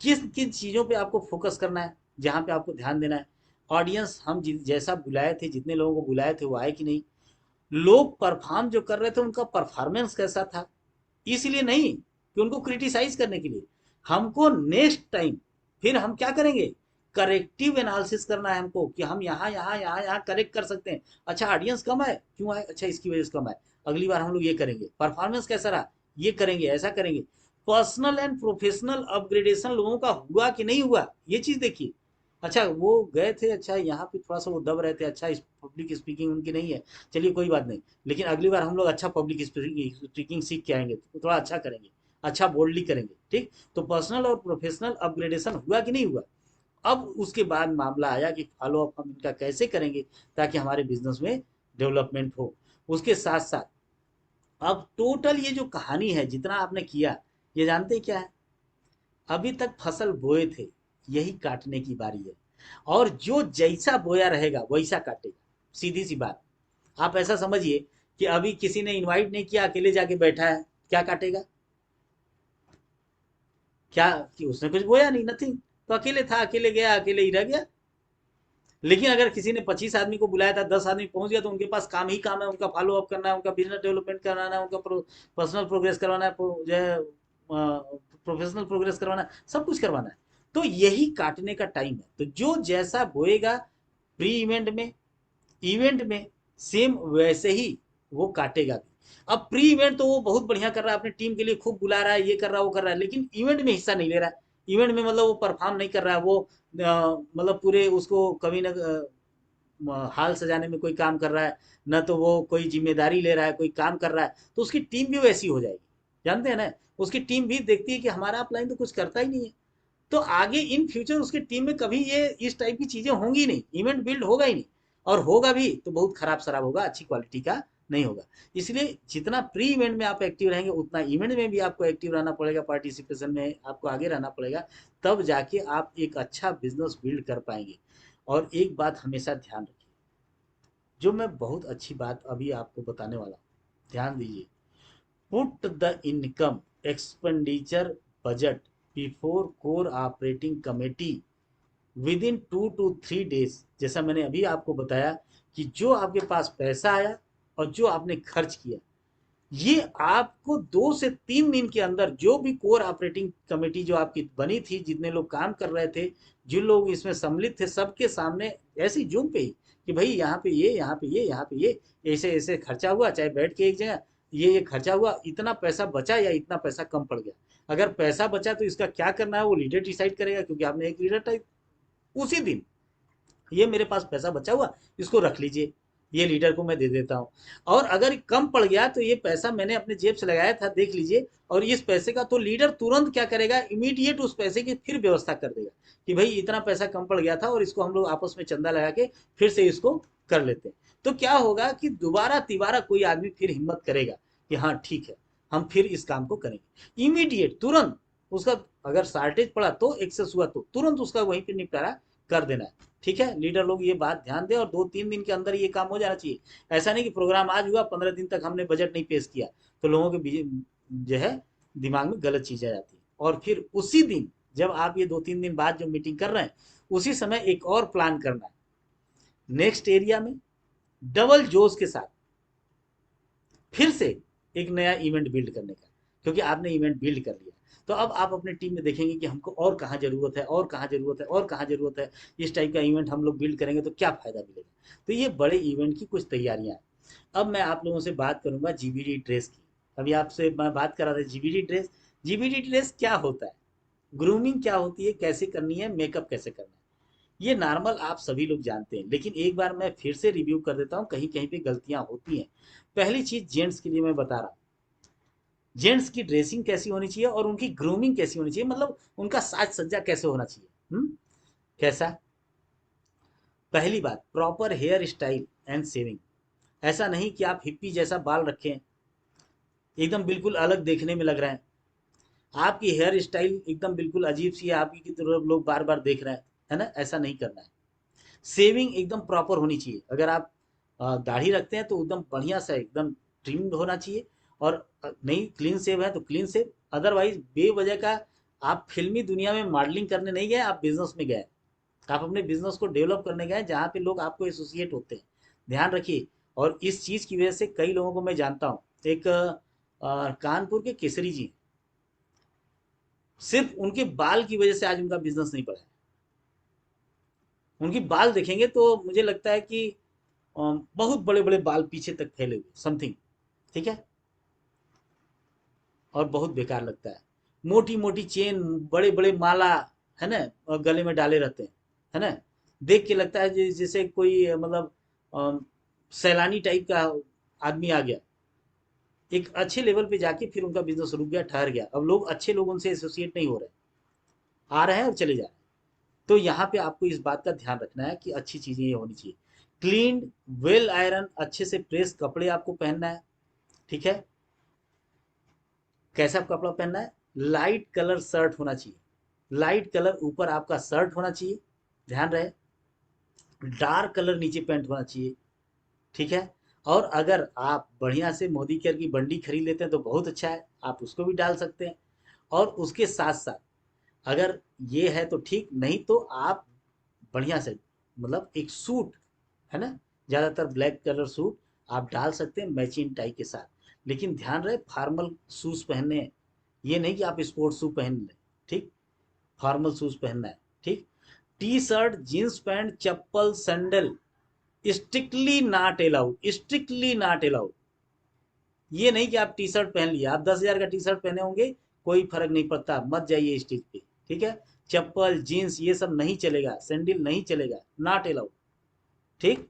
किस किन चीज़ों पे आपको फोकस करना है, जहाँ पे आपको ध्यान देना है। ऑडियंस, हम जैसा बुलाए थे, जितने लोगों को बुलाए थे वो आए कि नहीं, लोग परफॉर्म जो कर रहे थे उनका परफॉर्मेंस कैसा था। इसलिए नहीं कि उनको क्रिटिसाइज करने के लिए, हमको नेक्स्ट टाइम फिर हम क्या करेंगे, करेक्टिव एनालिसिस करना है हमको कि हम यहाँ यहाँ यहाँ यहाँ करेक्ट कर सकते हैं। अच्छा, ऑडियंस कम है, क्यों आए, अच्छा इसकी वजह से कम है, अगली बार हम लोग ये करेंगे। परफॉर्मेंस कैसा रहा, ये करेंगे, ऐसा करेंगे। पर्सनल एंड प्रोफेशनल अपग्रेडेशन लोगों का हुआ कि नहीं हुआ, ये चीज देखिए। अच्छा, वो गए थे, अच्छा यहाँ पे थोड़ा सा वो दब रहे थे, अच्छा इस पब्लिक स्पीकिंग उनकी नहीं है, चलिए कोई बात नहीं, लेकिन अगली बार हम लोग अच्छा पब्लिक स्पीकिंग सीख के आएंगे तो थोड़ा अच्छा करेंगे, अच्छा बोल्डली करेंगे। ठीक। तो पर्सनल और प्रोफेशनल अपग्रेडेशन हुआ कि नहीं हुआ। अब उसके बाद मामला आया कि फॉलो अप हम इनका कैसे करेंगे ताकि हमारे बिजनेस में डेवलपमेंट हो। उसके साथ साथ अब टोटल ये जो कहानी है, जितना आपने किया, ये जानते क्या है, अभी तक फसल बोए थे, यही काटने की बारी है। और जो जैसा बोया रहेगा वैसा काटेगा, सीधी सी बात। आप ऐसा समझिए कि अभी किसी ने इनवाइट नहीं किया, अकेले जाके बैठा है, क्या काटेगा, क्या कि उसने कुछ बोया नहीं, नथिंग। तो अकेले था, अकेले गया, अकेले ही रह गया। लेकिन अगर किसी ने 25 आदमी को बुलाया था, 10 आदमी पहुंच गया, तो उनके पास काम ही काम है, उनका फॉलो अप करना है, उनका बिजनेस डेवलपमेंट कराना है, उनका पर्सनल प्रोग्रेस करवाना है, जो है प्रोफेशनल प्रोग्रेस करवाना है, सब कुछ करवाना है। तो यही काटने का टाइम है। तो जो जैसा बोएगा प्री इवेंट में, इवेंट में सेम वैसे ही वो काटेगा भी। अब प्री इवेंट तो वो बहुत बढ़िया कर रहा है, अपनी टीम के लिए खूब बुला रहा है, ये कर रहा है, वो कर रहा है, लेकिन इवेंट में हिस्सा नहीं ले रहा है। इवेंट में मतलब वो परफॉर्म नहीं कर रहा है, वो मतलब पूरे उसको कभी ना हाल सजाने में कोई काम कर रहा है, न तो वो कोई जिम्मेदारी ले रहा है, कोई काम कर रहा है, तो उसकी टीम भी वैसी हो जाएगी। जानते हैं ना, उसकी टीम भी देखती है कि हमारा अपलाइन तो कुछ करता ही नहीं है। तो आगे इन फ्यूचर उसके टीम में कभी ये इस टाइप की चीजें होंगी नहीं, इवेंट बिल्ड होगा ही नहीं, और होगा भी तो बहुत खराब शराब होगा, अच्छी क्वालिटी का नहीं होगा। इसलिए जितना प्री इवेंट में आप एक्टिव रहेंगे उतना इवेंट में भी आपको एक्टिव रहना पड़ेगा, पार्टिसिपेशन में आपको आगे रहना पड़ेगा, तब जाके आप एक अच्छा बिजनेस बिल्ड कर पाएंगे। और एक बात हमेशा ध्यान रखिए, जो मैं बहुत अच्छी बात अभी आपको बताने वाला हूँ, ध्यान दीजिए। Put the income expenditure budget before core operating committee with in 2 to 3 days। जैसा मैंने अभी आपको बताया कि जो आपके पास पैसा आया और जो आपने खर्च किया, ये आपको 2 से 3 दिन के अंदर, जो भी कोर ऑपरेटिंग कमेटी जो आपकी बनी थी, जितने लोग काम कर रहे थे, जिन लोग इसमें सम्मिलित थे, सबके सामने ऐसी जूम पे ही कि भाई यहाँ पे ये, यहाँ पे ये, यहाँ पे ये, ऐसे ऐसे खर्चा हुआ, चाहे बैठ के एक जगह, ये खर्चा हुआ, इतना पैसा बचा या इतना पैसा कम पड़ गया। अगर पैसा बचा तो इसका क्या करना है वो लीडर डिसाइड करेगा, क्योंकि आपने एक लीडर टाइप उसी दिन, ये मेरे पास पैसा बचा हुआ, इसको रख लीजिए, ये लीडर को मैं दे देता हूँ। और अगर कम पड़ गया तो ये पैसा मैंने अपने जेब से लगाया था, देख लीजिए, और इस पैसे का तो लीडर तुरंत क्या करेगा, इमीडिएट उस पैसे की फिर व्यवस्था कर देगा कि भाई इतना पैसा कम पड़ गया था और इसको हम लोग आपस में चंदा लगा के फिर से इसको कर लेते हैं। तो क्या होगा कि दोबारा तिबारा कोई आदमी फिर हिम्मत करेगा कि हाँ ठीक है, हम फिर इस काम को करेंगे, इमीडिएट तुरंत। उसका अगर शार्टेज पड़ा तो, एक्सेस हुआ तो तुरंत उसका वहीं पर निपटारा कर देना है। ठीक है, लीडर लोग ये बात ध्यान दें, और 2-3 दिन के अंदर ये काम हो जाना चाहिए। ऐसा नहीं कि प्रोग्राम आज हुआ, 15 दिन तक हमने बजट नहीं पेश किया, तो लोगों के जो है दिमाग में गलत चीजें आ जाती है। और फिर उसी दिन जब आप ये 2-3 दिन बाद जो मीटिंग कर रहे हैं, उसी समय एक और प्लान करना है, नेक्स्ट एरिया में डबल जोश के साथ फिर से एक नया इवेंट बिल्ड करने का, क्योंकि आपने इवेंट बिल्ड कर लिया। तो अब आप अपने टीम में देखेंगे कि हमको और कहाँ जरूरत है, और कहाँ जरूरत है, और कहाँ जरूरत है, इस टाइप का इवेंट हम लोग बिल्ड करेंगे तो क्या फायदा मिलेगा। तो ये बड़े इवेंट की कुछ तैयारियां हैं। अब मैं आप लोगों से बात करूंगा जीबीडी ड्रेस की। अभी आपसे मैं बात कर रहा था जीबीडी ड्रेस। जीबीडी ड्रेस क्या होता है, ग्रूमिंग क्या होती है, कैसे करनी है, मेकअप कैसे करना है, ये नॉर्मल आप सभी लोग जानते हैं, लेकिन एक बार मैं फिर से रिव्यू कर देता हूँ, कहीं कहीं पे गलतियां होती हैं। पहली चीज जेंट्स के लिए मैं बता रहा हूँ, जेंट्स की ड्रेसिंग कैसी होनी चाहिए और उनकी ग्रूमिंग कैसी होनी चाहिए, मतलब उनका साज सज्जा कैसे होना चाहिए। कैसा, पहली बात, proper hair style and shaving. ऐसा नहीं कि आप हिप्पी जैसा बाल रखें, एकदम बिल्कुल अलग देखने में लग रहा है, आपकी हेयर स्टाइल एकदम बिल्कुल अजीब सी है, आपकी की तरफ लोग बार बार देख रहे हैं, है ना, ऐसा नहीं करना है। सेविंग एकदम प्रॉपर होनी चाहिए, अगर आप दाढ़ी रखते हैं तो एकदम बढ़िया सा एकदम ट्रिम्ड होना चाहिए, और नहीं क्लीन सेव है तो क्लीन सेव। अदरवाइज बेवजह का आप फिल्मी दुनिया में मॉडलिंग करने नहीं गए, आप बिजनेस में गए, आप अपने बिजनेस को डेवलप करने गए जहाँ पे लोग आपको एसोसिएट होते हैं, ध्यान रखिए। और इस चीज़ की वजह से कई लोगों को मैं जानता हूँ, एक कानपुर के केसरी जी, सिर्फ उनके बाल की वजह से आज उनका बिजनेस नहीं बढ़ा है। उनकी बाल देखेंगे तो मुझे लगता है कि बहुत बड़े बड़े बाल पीछे तक फैले हुए समथिंग, ठीक है, और बहुत बेकार लगता है। मोटी मोटी चेन, बड़े बड़े माला, है ना, और गले में डाले रहते हैं, है ना, देख के लगता है जैसे कोई मतलब सैलानी टाइप का आदमी आ गया। एक अच्छे लेवल पे जाके फिर उनका बिजनेस रुक गया, ठहर गया, अब लोग अच्छे लोग उनसे एसोसिएट नहीं हो रहे, आ रहे हैं और चले जा रहे हैं। तो यहाँ पे आपको इस बात का ध्यान रखना है कि अच्छी चीजें ये होनी चाहिए, क्लीन, वेल आयरन, अच्छे से प्रेस कपड़े आपको पहनना है, ठीक है। कैसा कपड़ा पहनना है, लाइट कलर शर्ट होना चाहिए, लाइट कलर ऊपर आपका शर्ट होना चाहिए, ध्यान रहे, डार्क कलर नीचे पैंट होना चाहिए, ठीक है। और अगर आप बढ़िया से मोदी केयर की बंडी खरीद लेते हैं तो बहुत अच्छा है, आप उसको भी डाल सकते हैं। और उसके साथ साथ अगर ये है तो ठीक, नहीं तो आप बढ़िया से मतलब एक सूट, है ना, ज़्यादातर ब्लैक कलर सूट आप डाल सकते हैं मैचिंग टाई के साथ। लेकिन ध्यान रहे फॉर्मल शूज़ पहनने हैं, ये नहीं कि आप स्पोर्ट्स शू पहन लें, ठीक, फॉर्मल शूज़ पहनना है, ठीक। T shirt, jeans pant, chappal, sandal strictly not allowed, strictly not allowed. ये नहीं कि आप टी शर्ट पहन लिया, आप 10,000 का टी शर्ट पहने होंगे, कोई फर्क नहीं पड़ता, मत जाइए स्टेज पे, ठीक है। चप्पल, जीन्स ये सब नहीं चलेगा, सैंडल नहीं चलेगा, नॉट अलाउड, ठीक।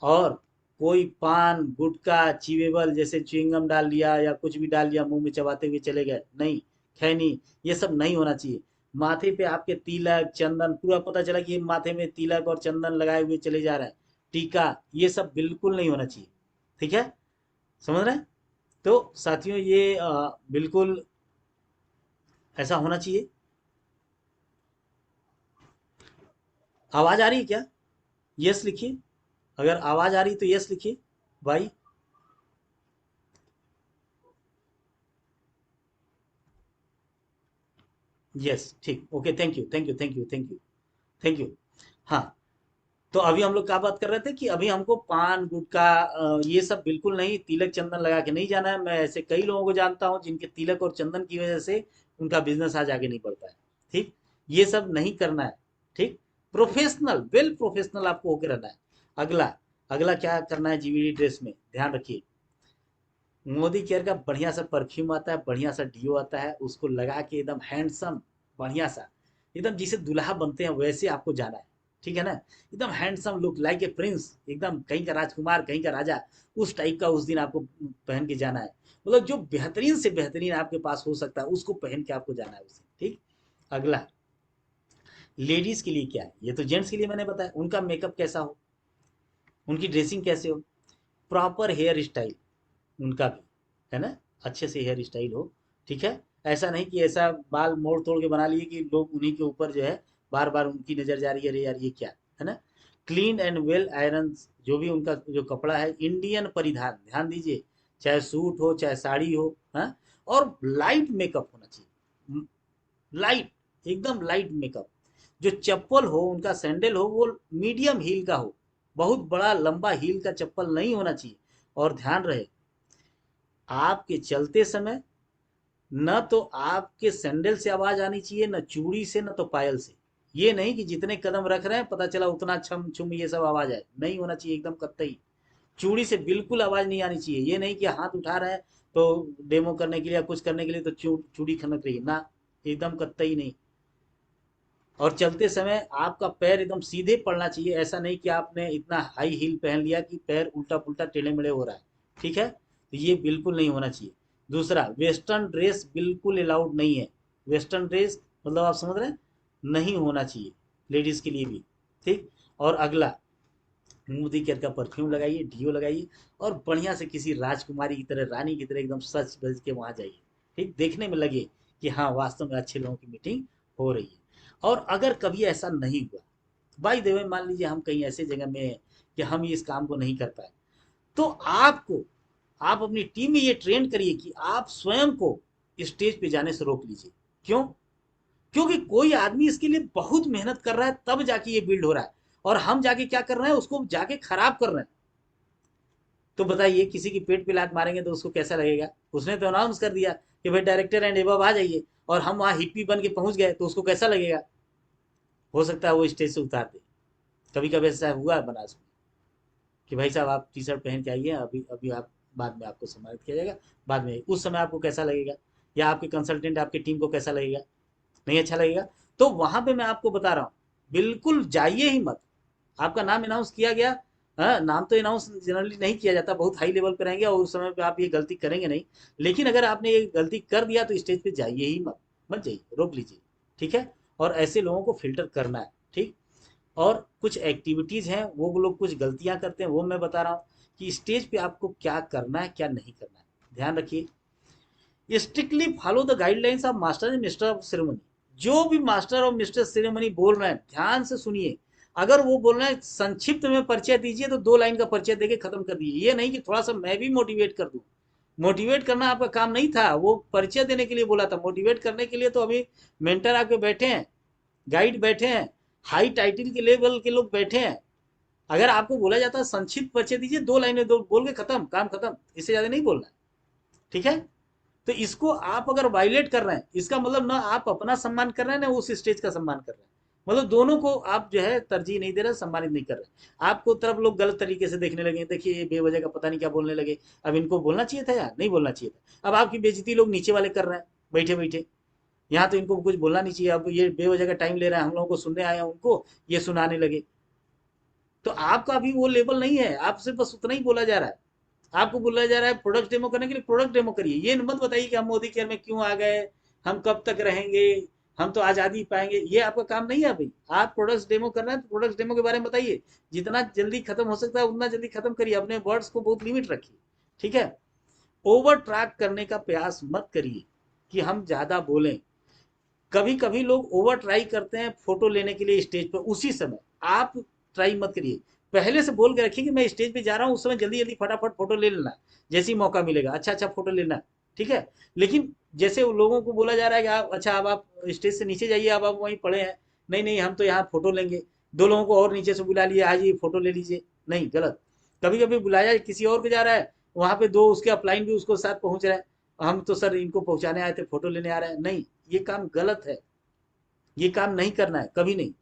और कोई पान गुटखा चीवेबल जैसे च्युइंगम डाल लिया या कुछ भी डाल लिया मुंह में चबाते हुए चले गए, नहीं, खैनी, ये सब नहीं होना चाहिए। माथे पे आपके तिलक चंदन पूरा पता चला कि ये माथे में तिलक और चंदन लगाए हुए चले जा रहे हैं, टीका, ये सब बिल्कुल नहीं होना चाहिए। ठीक है, समझ रहे हैं? तो साथियों ये बिल्कुल ऐसा होना चाहिए। आवाज आ रही है क्या? यस लिखिए, अगर आवाज आ रही तो यस लिखिए भाई। यस, ठीक, okay, thank you thank you thank you thank you thank you. हाँ, तो अभी हम लोग क्या बात कर रहे थे कि अभी हमको पान गुटखा ये सब बिल्कुल नहीं, तिलक चंदन लगा के नहीं जाना है। मैं ऐसे कई लोगों को जानता हूँ जिनके तिलक और चंदन की वजह से उनका बिजनेस आज आगे नहीं बढ़ता है। ठीक, ये सब नहीं करना है। ठीक, प्रोफेशनल, वेल प्रोफेशनल आपको होकर रहना है। अगला, अगला क्या करना है जीवीडी ड्रेस में, ध्यान रखिए। मोदी केयर का बढ़िया सा परफ्यूम आता है, बढ़िया सा डीओ आता है, उसको लगा के एकदम हैंडसम, बढ़िया सा, एकदम जिसे दुल्हा बनते हैं वैसे आपको जाना है। ठीक है ना? एकदम handsome look like a Prince, एकदम कहीं का राजकुमार कहीं का राजा, उस टाइप का उस दिन आपको पहन के जाना है। मतलब जो बेहतरीन से बेहतरीन आपके पास हो सकता है उसको पहन के आपको जाना है उस दिन। ठीक, अगला, लेडीज के लिए क्या है, ये तो जेंट्स के लिए मैंने बताया, उनका मेकअप कैसा हो, उनकी ड्रेसिंग कैसे हो, प्रॉपर हेयर स्टाइल उनका भी, है ना? अच्छे से हेयर स्टाइल हो। ठीक है, ऐसा नहीं कि ऐसा बाल मोड़ तोड़ के बना लिए कि लोग उन्हीं के ऊपर जो है बार बार उनकी नजर जा रही है, अरे यार ये क्या है ना? क्लीन एंड वेल आयरन, जो भी उनका जो कपड़ा है, इंडियन परिधान, ध्यान दीजिए, चाहे सूट हो चाहे साड़ी हो, हाँ? और लाइट मेकअप होना चाहिए, लाइट, एकदम लाइट मेकअप। जो चप्पल हो उनका, सैंडल हो, वो मीडियम हील का हो, बहुत बड़ा लंबा हील का चप्पल नहीं होना चाहिए। और ध्यान रहे, आपके चलते समय न तो आपके सैंडल से आवाज आनी चाहिए, न चूड़ी से, न तो पायल से। ये नहीं कि जितने कदम रख रहे हैं पता चला उतना छम छुम ये सब आवाज आए, नहीं होना चाहिए एकदम कतई। चूड़ी से बिल्कुल आवाज नहीं आनी चाहिए। ये नहीं कि हाथ उठा रहे हैं तो डेमो करने के लिए या कुछ करने के लिए तो चूड़ी खनक रही है ना, एकदम कतई नहीं। और चलते समय आपका पैर एकदम सीधे पड़ना चाहिए, ऐसा नहीं कि आपने इतना हाई हील पहन लिया कि पैर उल्टा पुल्टा टेढ़े मेढ़े हो रहा है। ठीक है, तो ये बिल्कुल नहीं होना चाहिए। दूसरा, वेस्टर्न ड्रेस बिल्कुल अलाउड नहीं है। वेस्टर्न ड्रेस मतलब आप समझ रहे हैं, नहीं होना चाहिए, लेडीज के लिए भी। ठीक, और अगला, मोदी केयर का परफ्यूम लगाइए, डीओ लगाइए, और बढ़िया से किसी राजकुमारी की तरह, रानी की तरह एकदम सच बज के वहां जाइए। ठीक, देखने में लगे कि हाँ वास्तव में अच्छे लोगों की मीटिंग हो रही है। और अगर कभी ऐसा नहीं हुआ, बाई द वे मान लीजिए हम कहीं ऐसे जगह में हैं कि हम इस काम को नहीं कर पाए, तो आपको, आप अपनी टीम में ये ट्रेन करिए कि आप स्वयं को स्टेज पे जाने से रोक लीजिए। क्यों? क्योंकि कोई आदमी इसके लिए बहुत मेहनत कर रहा है तब जाके ये बिल्ड हो रहा है, और हम जाके क्या कर रहे हैं, उसको जाके खराब कर रहे हैं। तो बताइए, किसी की पेट पे लात मारेंगे तो उसको कैसा लगेगा? उसने तो अनाउंस कर दिया कि भाई डायरेक्टर एंड एबव आ जाइए, और हम वहाँ हिप्पी बन के पहुंच गए तो उसको कैसा लगेगा? हो सकता है वो स्टेज से उतार दे। कभी कभी ऐसा हुआ है बनारस में कि भाई साहब आप टी शर्ट पहन के आइए, अभी अभी आप, बाद में आपको सम्मानित किया जाएगा, बाद में। उस समय आपको कैसा लगेगा, या आपके कंसल्टेंट आपकी टीम को कैसा लगेगा? नहीं अच्छा लगेगा। तो वहां पे मैं आपको बता रहा हूँ, बिल्कुल जाइए ही मत। आपका नाम अनाउंस किया गया, हाँ, नाम तो अनाउंस जनरली नहीं किया जाता, बहुत हाई लेवल पे रहेंगे और उस समय पे आप ये गलती करेंगे नहीं। लेकिन अगर आपने ये गलती कर दिया तो स्टेज पे जाइए ही मत, मत जाइए, रोक लीजिए। ठीक है, और ऐसे लोगों को फिल्टर करना है। ठीक, और कुछ एक्टिविटीज हैं, वो लोग कुछ गलतियां करते हैं, वो मैं बता रहा हूँ कि स्टेज पे आपको क्या करना है क्या नहीं करना है। ध्यान रखिए, strictly follow the guidelines of master and mister of ceremony. जो भी मास्टर और मिस्टर सेरेमनी बोल रहे हैं ध्यान से सुनिए। अगर वो बोल रहे हैं संक्षिप्त में परिचय दीजिए तो 2 लाइन का परिचय देके खत्म कर दीजिए। ये नहीं कि थोड़ा सा मैं भी मोटिवेट कर दूं। मोटिवेट करना आपका काम नहीं था, वो परिचय देने के लिए बोला था। मोटिवेट करने के लिए तो अभी मेंटर आपके बैठे हैं, गाइड बैठे हैं, हाई टाइटल के लेवल के लोग बैठे हैं। अगर आपको बोला जाता है संक्षिप्त परिचय दीजिए, 2 लाइनें दो बोल के खत्म, काम खत्म, इससे ज्यादा नहीं बोलना है। ठीक है, तो इसको आप अगर वायलेट कर रहे हैं, इसका मतलब ना आप अपना सम्मान कर रहे हैं ना उस स्टेज का सम्मान कर रहे हैं। मतलब दोनों को आप जो है तरजीह नहीं दे रहे, सम्मानित नहीं कर रहे। आपको तरफ लोग गलत तरीके से देखने लगे, देखिए ये बेवजह का पता नहीं क्या बोलने लगे। अब इनको बोलना चाहिए था या नहीं बोलना चाहिए था? अब आपकी बेइज्जती लोग नीचे वाले कर रहे हैं बैठे बैठे। यहाँ तो इनको कुछ बोलना नहीं चाहिए, अब ये बेवजह का टाइम ले रहे हैं, हम लोगों को सुनने आए हैं, उनको ये सुनाने लगे। तो आपका अभी वो लेवल नहीं है, आपसे बस उतना ही बोला जा रहा है। आपको बोला जा रहा है प्रोडक्ट डेमो करने के लिए, प्रोडक्ट डेमो करिए। ये मत बताइए कि हम मोदी केयर में क्यों आ गए, हम कब तक रहेंगे, हम तो आज़ादी पाएंगे, ये आपका काम नहीं है भाई। आप प्रोडक्ट्स डेमो करना है तो प्रोडक्ट्स डेमो के बारे में बताइए, जितना जल्दी खत्म हो सकता है उतना जल्दी खत्म करिए, अपने वर्ड्स को बहुत लिमिट रखिए, ठीक है। ओवर ट्रैक करने का प्रयास मत करिए कि हम ज़्यादा बोलें। कभी कभी लोग ओवर ट्राई करते हैं फोटो लेने के लिए स्टेज पर, उसी समय आप ट्राई मत करिए। पहले से बोल के रखिए कि मैं स्टेज पे जा रहा हूँ, उस समय जल्दी जल्दी फटाफट फोटो ले लेना, जैसे ही मौका मिलेगा अच्छा अच्छा फोटो लेना, ठीक है। लेकिन जैसे उन लोगों को बोला जा रहा है कि आप अच्छा अब आप स्टेज से नीचे जाइए, अब आप वहीं पड़े हैं, नहीं नहीं हम तो यहाँ फोटो लेंगे, दो लोगों को और नीचे से बुला लिया, आज ये फोटो ले लीजिए, नहीं गलत। कभी कभी बुलाया किसी और को जा रहा है, वहां पे दो उसके अपलाइन भी उसको साथ पहुंच रहे हैं, हम तो सर इनको पहुंचाने आए थे, फोटो लेने आ रहे हैं, नहीं, ये काम गलत है, ये काम नहीं करना है कभी नहीं।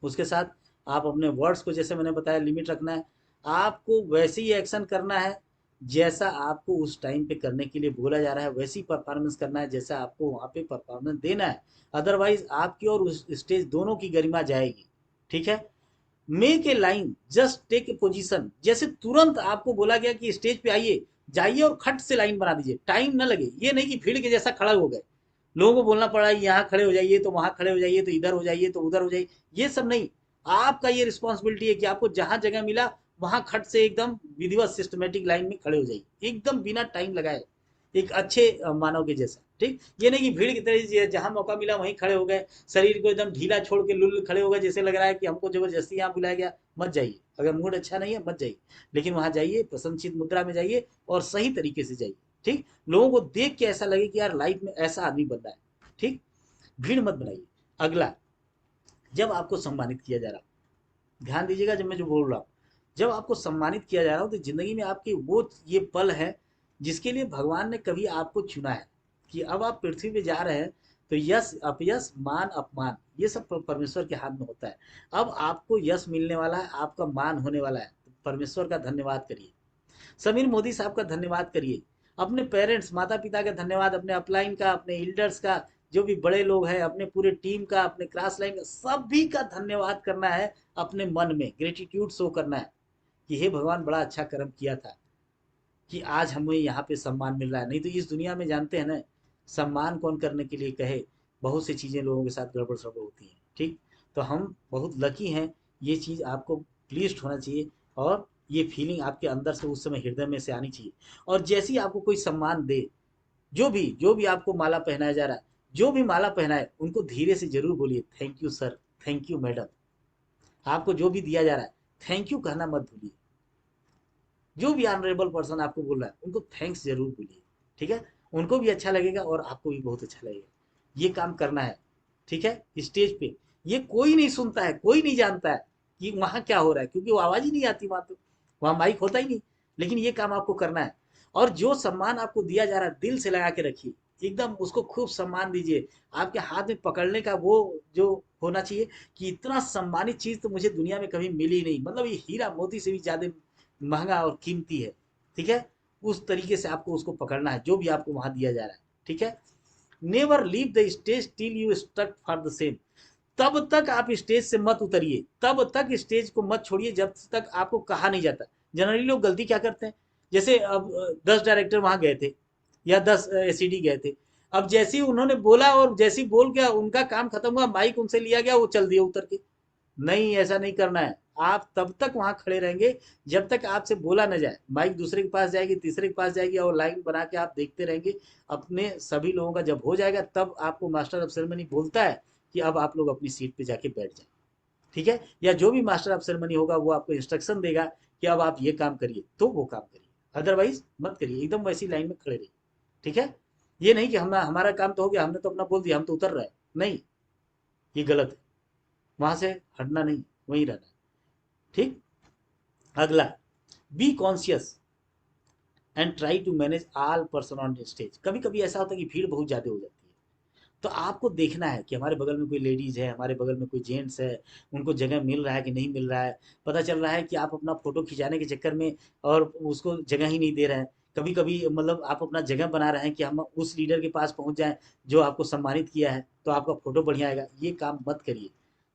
उसके साथ आप अपने वर्ड्स को जैसे मैंने बताया लिमिट रखना है, आपको वैसे ही एक्शन करना है जैसा आपको उस टाइम पे करने के लिए बोला जा रहा है, वैसी परफॉर्मेंस करना है जैसा आपको वहाँ पे परफॉर्मेंस देना है। अदरवाइज आपकी और उस स्टेज दोनों की गरिमा जाएगी, ठीक है। Make a line, just take a position, जैसे तुरंत आपको बोला गया कि स्टेज पे आइए, जाइए और खट से लाइन बना दीजिए, टाइम ना लगे। ये नहीं कि भीड़ के जैसा खड़ा हो गए, लोगों को बोलना पड़ा यहाँ खड़े हो जाइए तो वहां खड़े हो जाइए, तो इधर हो जाइए तो उधर हो जाइए, ये सब नहीं। आपका ये रिस्पॉन्सिबिलिटी है कि आपको जहां जगह मिला वहां खट से एकदम विधिवत सिस्टमेटिक लाइन में खड़े हो जाइए, एकदम बिना टाइम लगाए, एक अच्छे मानव के जैसा, ठीक। ये नहीं कि भीड़ की तरह जहां मौका मिला वहीं खड़े हो गए, शरीर को एकदम ढीला छोड़ के लुल खड़े हो गए, जैसे लग रहा है कि हमको जबरदस्ती यहाँ बुलाया गया। मत जाइए, अगर मूड अच्छा नहीं है मत जाइए, लेकिन वहां जाइए, प्रसन्नचित मुद्रा में जाइए और सही तरीके से जाइए, ठीक। लोगों को देख के ऐसा लगे कि यार लाइफ में ऐसा आदमी बन रहा है, ठीक। भीड़ मत बनाइए। अगला, जब आपको सम्मानित किया जा रहा हो, ध्यान दीजिएगा जब मैं जो बोल रहा हूँ, जब आपको सम्मानित किया जा रहा हो तो जिंदगी में आपके वो ये पल है जिसके लिए भगवान ने कभी आपको चुना है, कि अब आप पृथ्वी पे जा रहे हैं, तो यश अपयश मान अपमान ये सब परमेश्वर के हाथ में होता है। अब आपको यश मिलने वाला है, आपका मान होने वाला है, तो परमेश्वर का धन्यवाद करिए, समीर मोदी साहब का धन्यवाद करिए, अपने पेरेंट्स माता पिता का धन्यवाद, अपने अपलाइन का, अपने एल्डर्स का, जो भी बड़े लोग हैं, अपने पूरे टीम का, अपने क्लास लाइन का, सभी का धन्यवाद करना है। अपने मन में ग्रेटिट्यूड शो करना है कि हे भगवान बड़ा अच्छा कर्म किया था कि आज हमें यहाँ पे सम्मान मिल रहा है। नहीं तो इस दुनिया में जानते हैं ना, सम्मान कौन करने के लिए कहे, बहुत सी चीज़ें लोगों के साथ गड़बड़ सड़बड़ होती हैं, ठीक। तो हम बहुत लकी हैं, ये चीज़ आपको प्लीज्ड होना चाहिए, और ये फीलिंग आपके अंदर से उस समय हृदय में से आनी चाहिए। और जैसे ही आपको कोई सम्मान दे, जो भी आपको माला पहनाया जा रहा है, जो भी माला पहनाए उनको धीरे से जरूर बोलिए thank you sir, thank you madam. आपको जो भी दिया जा रहा है थैंक यू कहना मत भूलिए, जो भी ऑनरेबल पर्सन आपको बोल रहा है उनको थैंक्स जरूर बोलिए, ठीक है। उनको भी अच्छा लगेगा और आपको भी बहुत अच्छा लगेगा। ये काम करना है, ठीक है। स्टेज पे ये कोई नहीं सुनता है, कोई नहीं जानता है कि वहां क्या हो रहा है, क्योंकि वो आवाज ही नहीं आती वहां, तो वहां माइक होता ही नहीं। लेकिन ये काम आपको करना है। और जो सम्मान आपको दिया जा रहा है दिल से लगा के रखिए, एकदम उसको खूब सम्मान दीजिए। आपके हाथ में पकड़ने का वो जो होना चाहिए कि इतना सम्मानित चीज तो मुझे दुनिया में कभी मिली नहीं, मतलब ये हीरा मोती से भी ज्यादा महंगा और कीमती है, ठीक है। उस तरीके से आपको उसको पकड़ना है जो भी आपको वहां दिया जा रहा है, ठीक है। Never leave the stage till you stuck for the same, तब तक आप स्टेज से मत उतरिए, तब तक स्टेज को मत छोड़िए जब तक आपको कहा नहीं जाता। जनरली लोग गलती क्या करते हैं, जैसे अब 10 डायरेक्टर वहां गए थे या 10 एसीडी गए थे, अब जैसे ही उन्होंने बोला और जैसे ही बोल गया उनका काम खत्म हुआ, माइक उनसे लिया गया, वो चल दिया उतर के। नहीं, ऐसा नहीं करना है। आप तब तक वहां खड़े रहेंगे जब तक आपसे बोला न जाए, माइक दूसरे के पास जाएगी, तीसरे के पास जाएगी, और लाइन बना के आप देखते रहेंगे। अपने सभी लोगों का जब हो जाएगा तब आपको मास्टर ऑफ सेरेमनी बोलता है कि अब आप लोग अपनी सीट पे जाके बैठ जाए, ठीक है। या जो भी मास्टर ऑफ सेरेमनी होगा वो आपको इंस्ट्रक्शन देगा कि अब आप ये काम करिए, तो वो काम करिए, अदरवाइज मत करिए, एकदम वैसी लाइन में खड़े रहिए, ठीक है। ये नहीं कि हम हमारा काम तो हो गया, हमने तो अपना बोल दिया, हम तो उतर रहे हैं, नहीं, ये गलत है। वहां से हटना नहीं, वहीं रहना, ठीक। अगला, be conscious and try to manage all person on stage. कभी कभी ऐसा होता है कि भीड़ बहुत ज्यादा हो जाती है, तो आपको देखना है कि हमारे बगल में कोई लेडीज है, हमारे बगल में कोई जेंट्स है, उनको जगह मिल रहा है कि नहीं मिल रहा है। पता चल रहा है कि आप अपना फोटो खिंचाने के चक्कर में और उसको जगह ही नहीं दे रहे हैं। कभी कभी मतलब आप अपना जगह बना रहे हैं कि हम उस लीडर के पास पहुंच जाएं जो आपको सम्मानित किया है, तो आपका फोटो बढ़िया आएगा। ये काम मत करिए।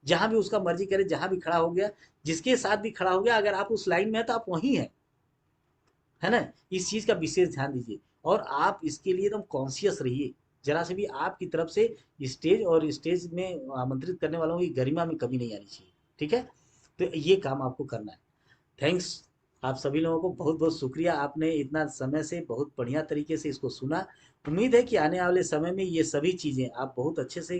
जहां भी उसका मर्जी करे, जहां भी खड़ा हो गया, जिसके साथ भी खड़ा हो गया, अगर आप उस लाइन में है तो आप वहीं हैं, है ना। इस चीज का विशेष ध्यान दीजिए और आप इसके लिए एकदम कॉन्शियस रहिए। जरा से भी आपकी तरफ से स्टेज और स्टेज में आमंत्रित करने वालों की गरिमा में कमी नहीं आनी चाहिए। ठीक है, तो ये काम आपको करना है। थैंक्स आप सभी लोगों को, बहुत बहुत शुक्रिया, आपने इतना समय से बहुत बढ़िया तरीके से इसको सुना। उम्मीद है कि आने वाले समय में ये सभी चीज़ें आप बहुत अच्छे से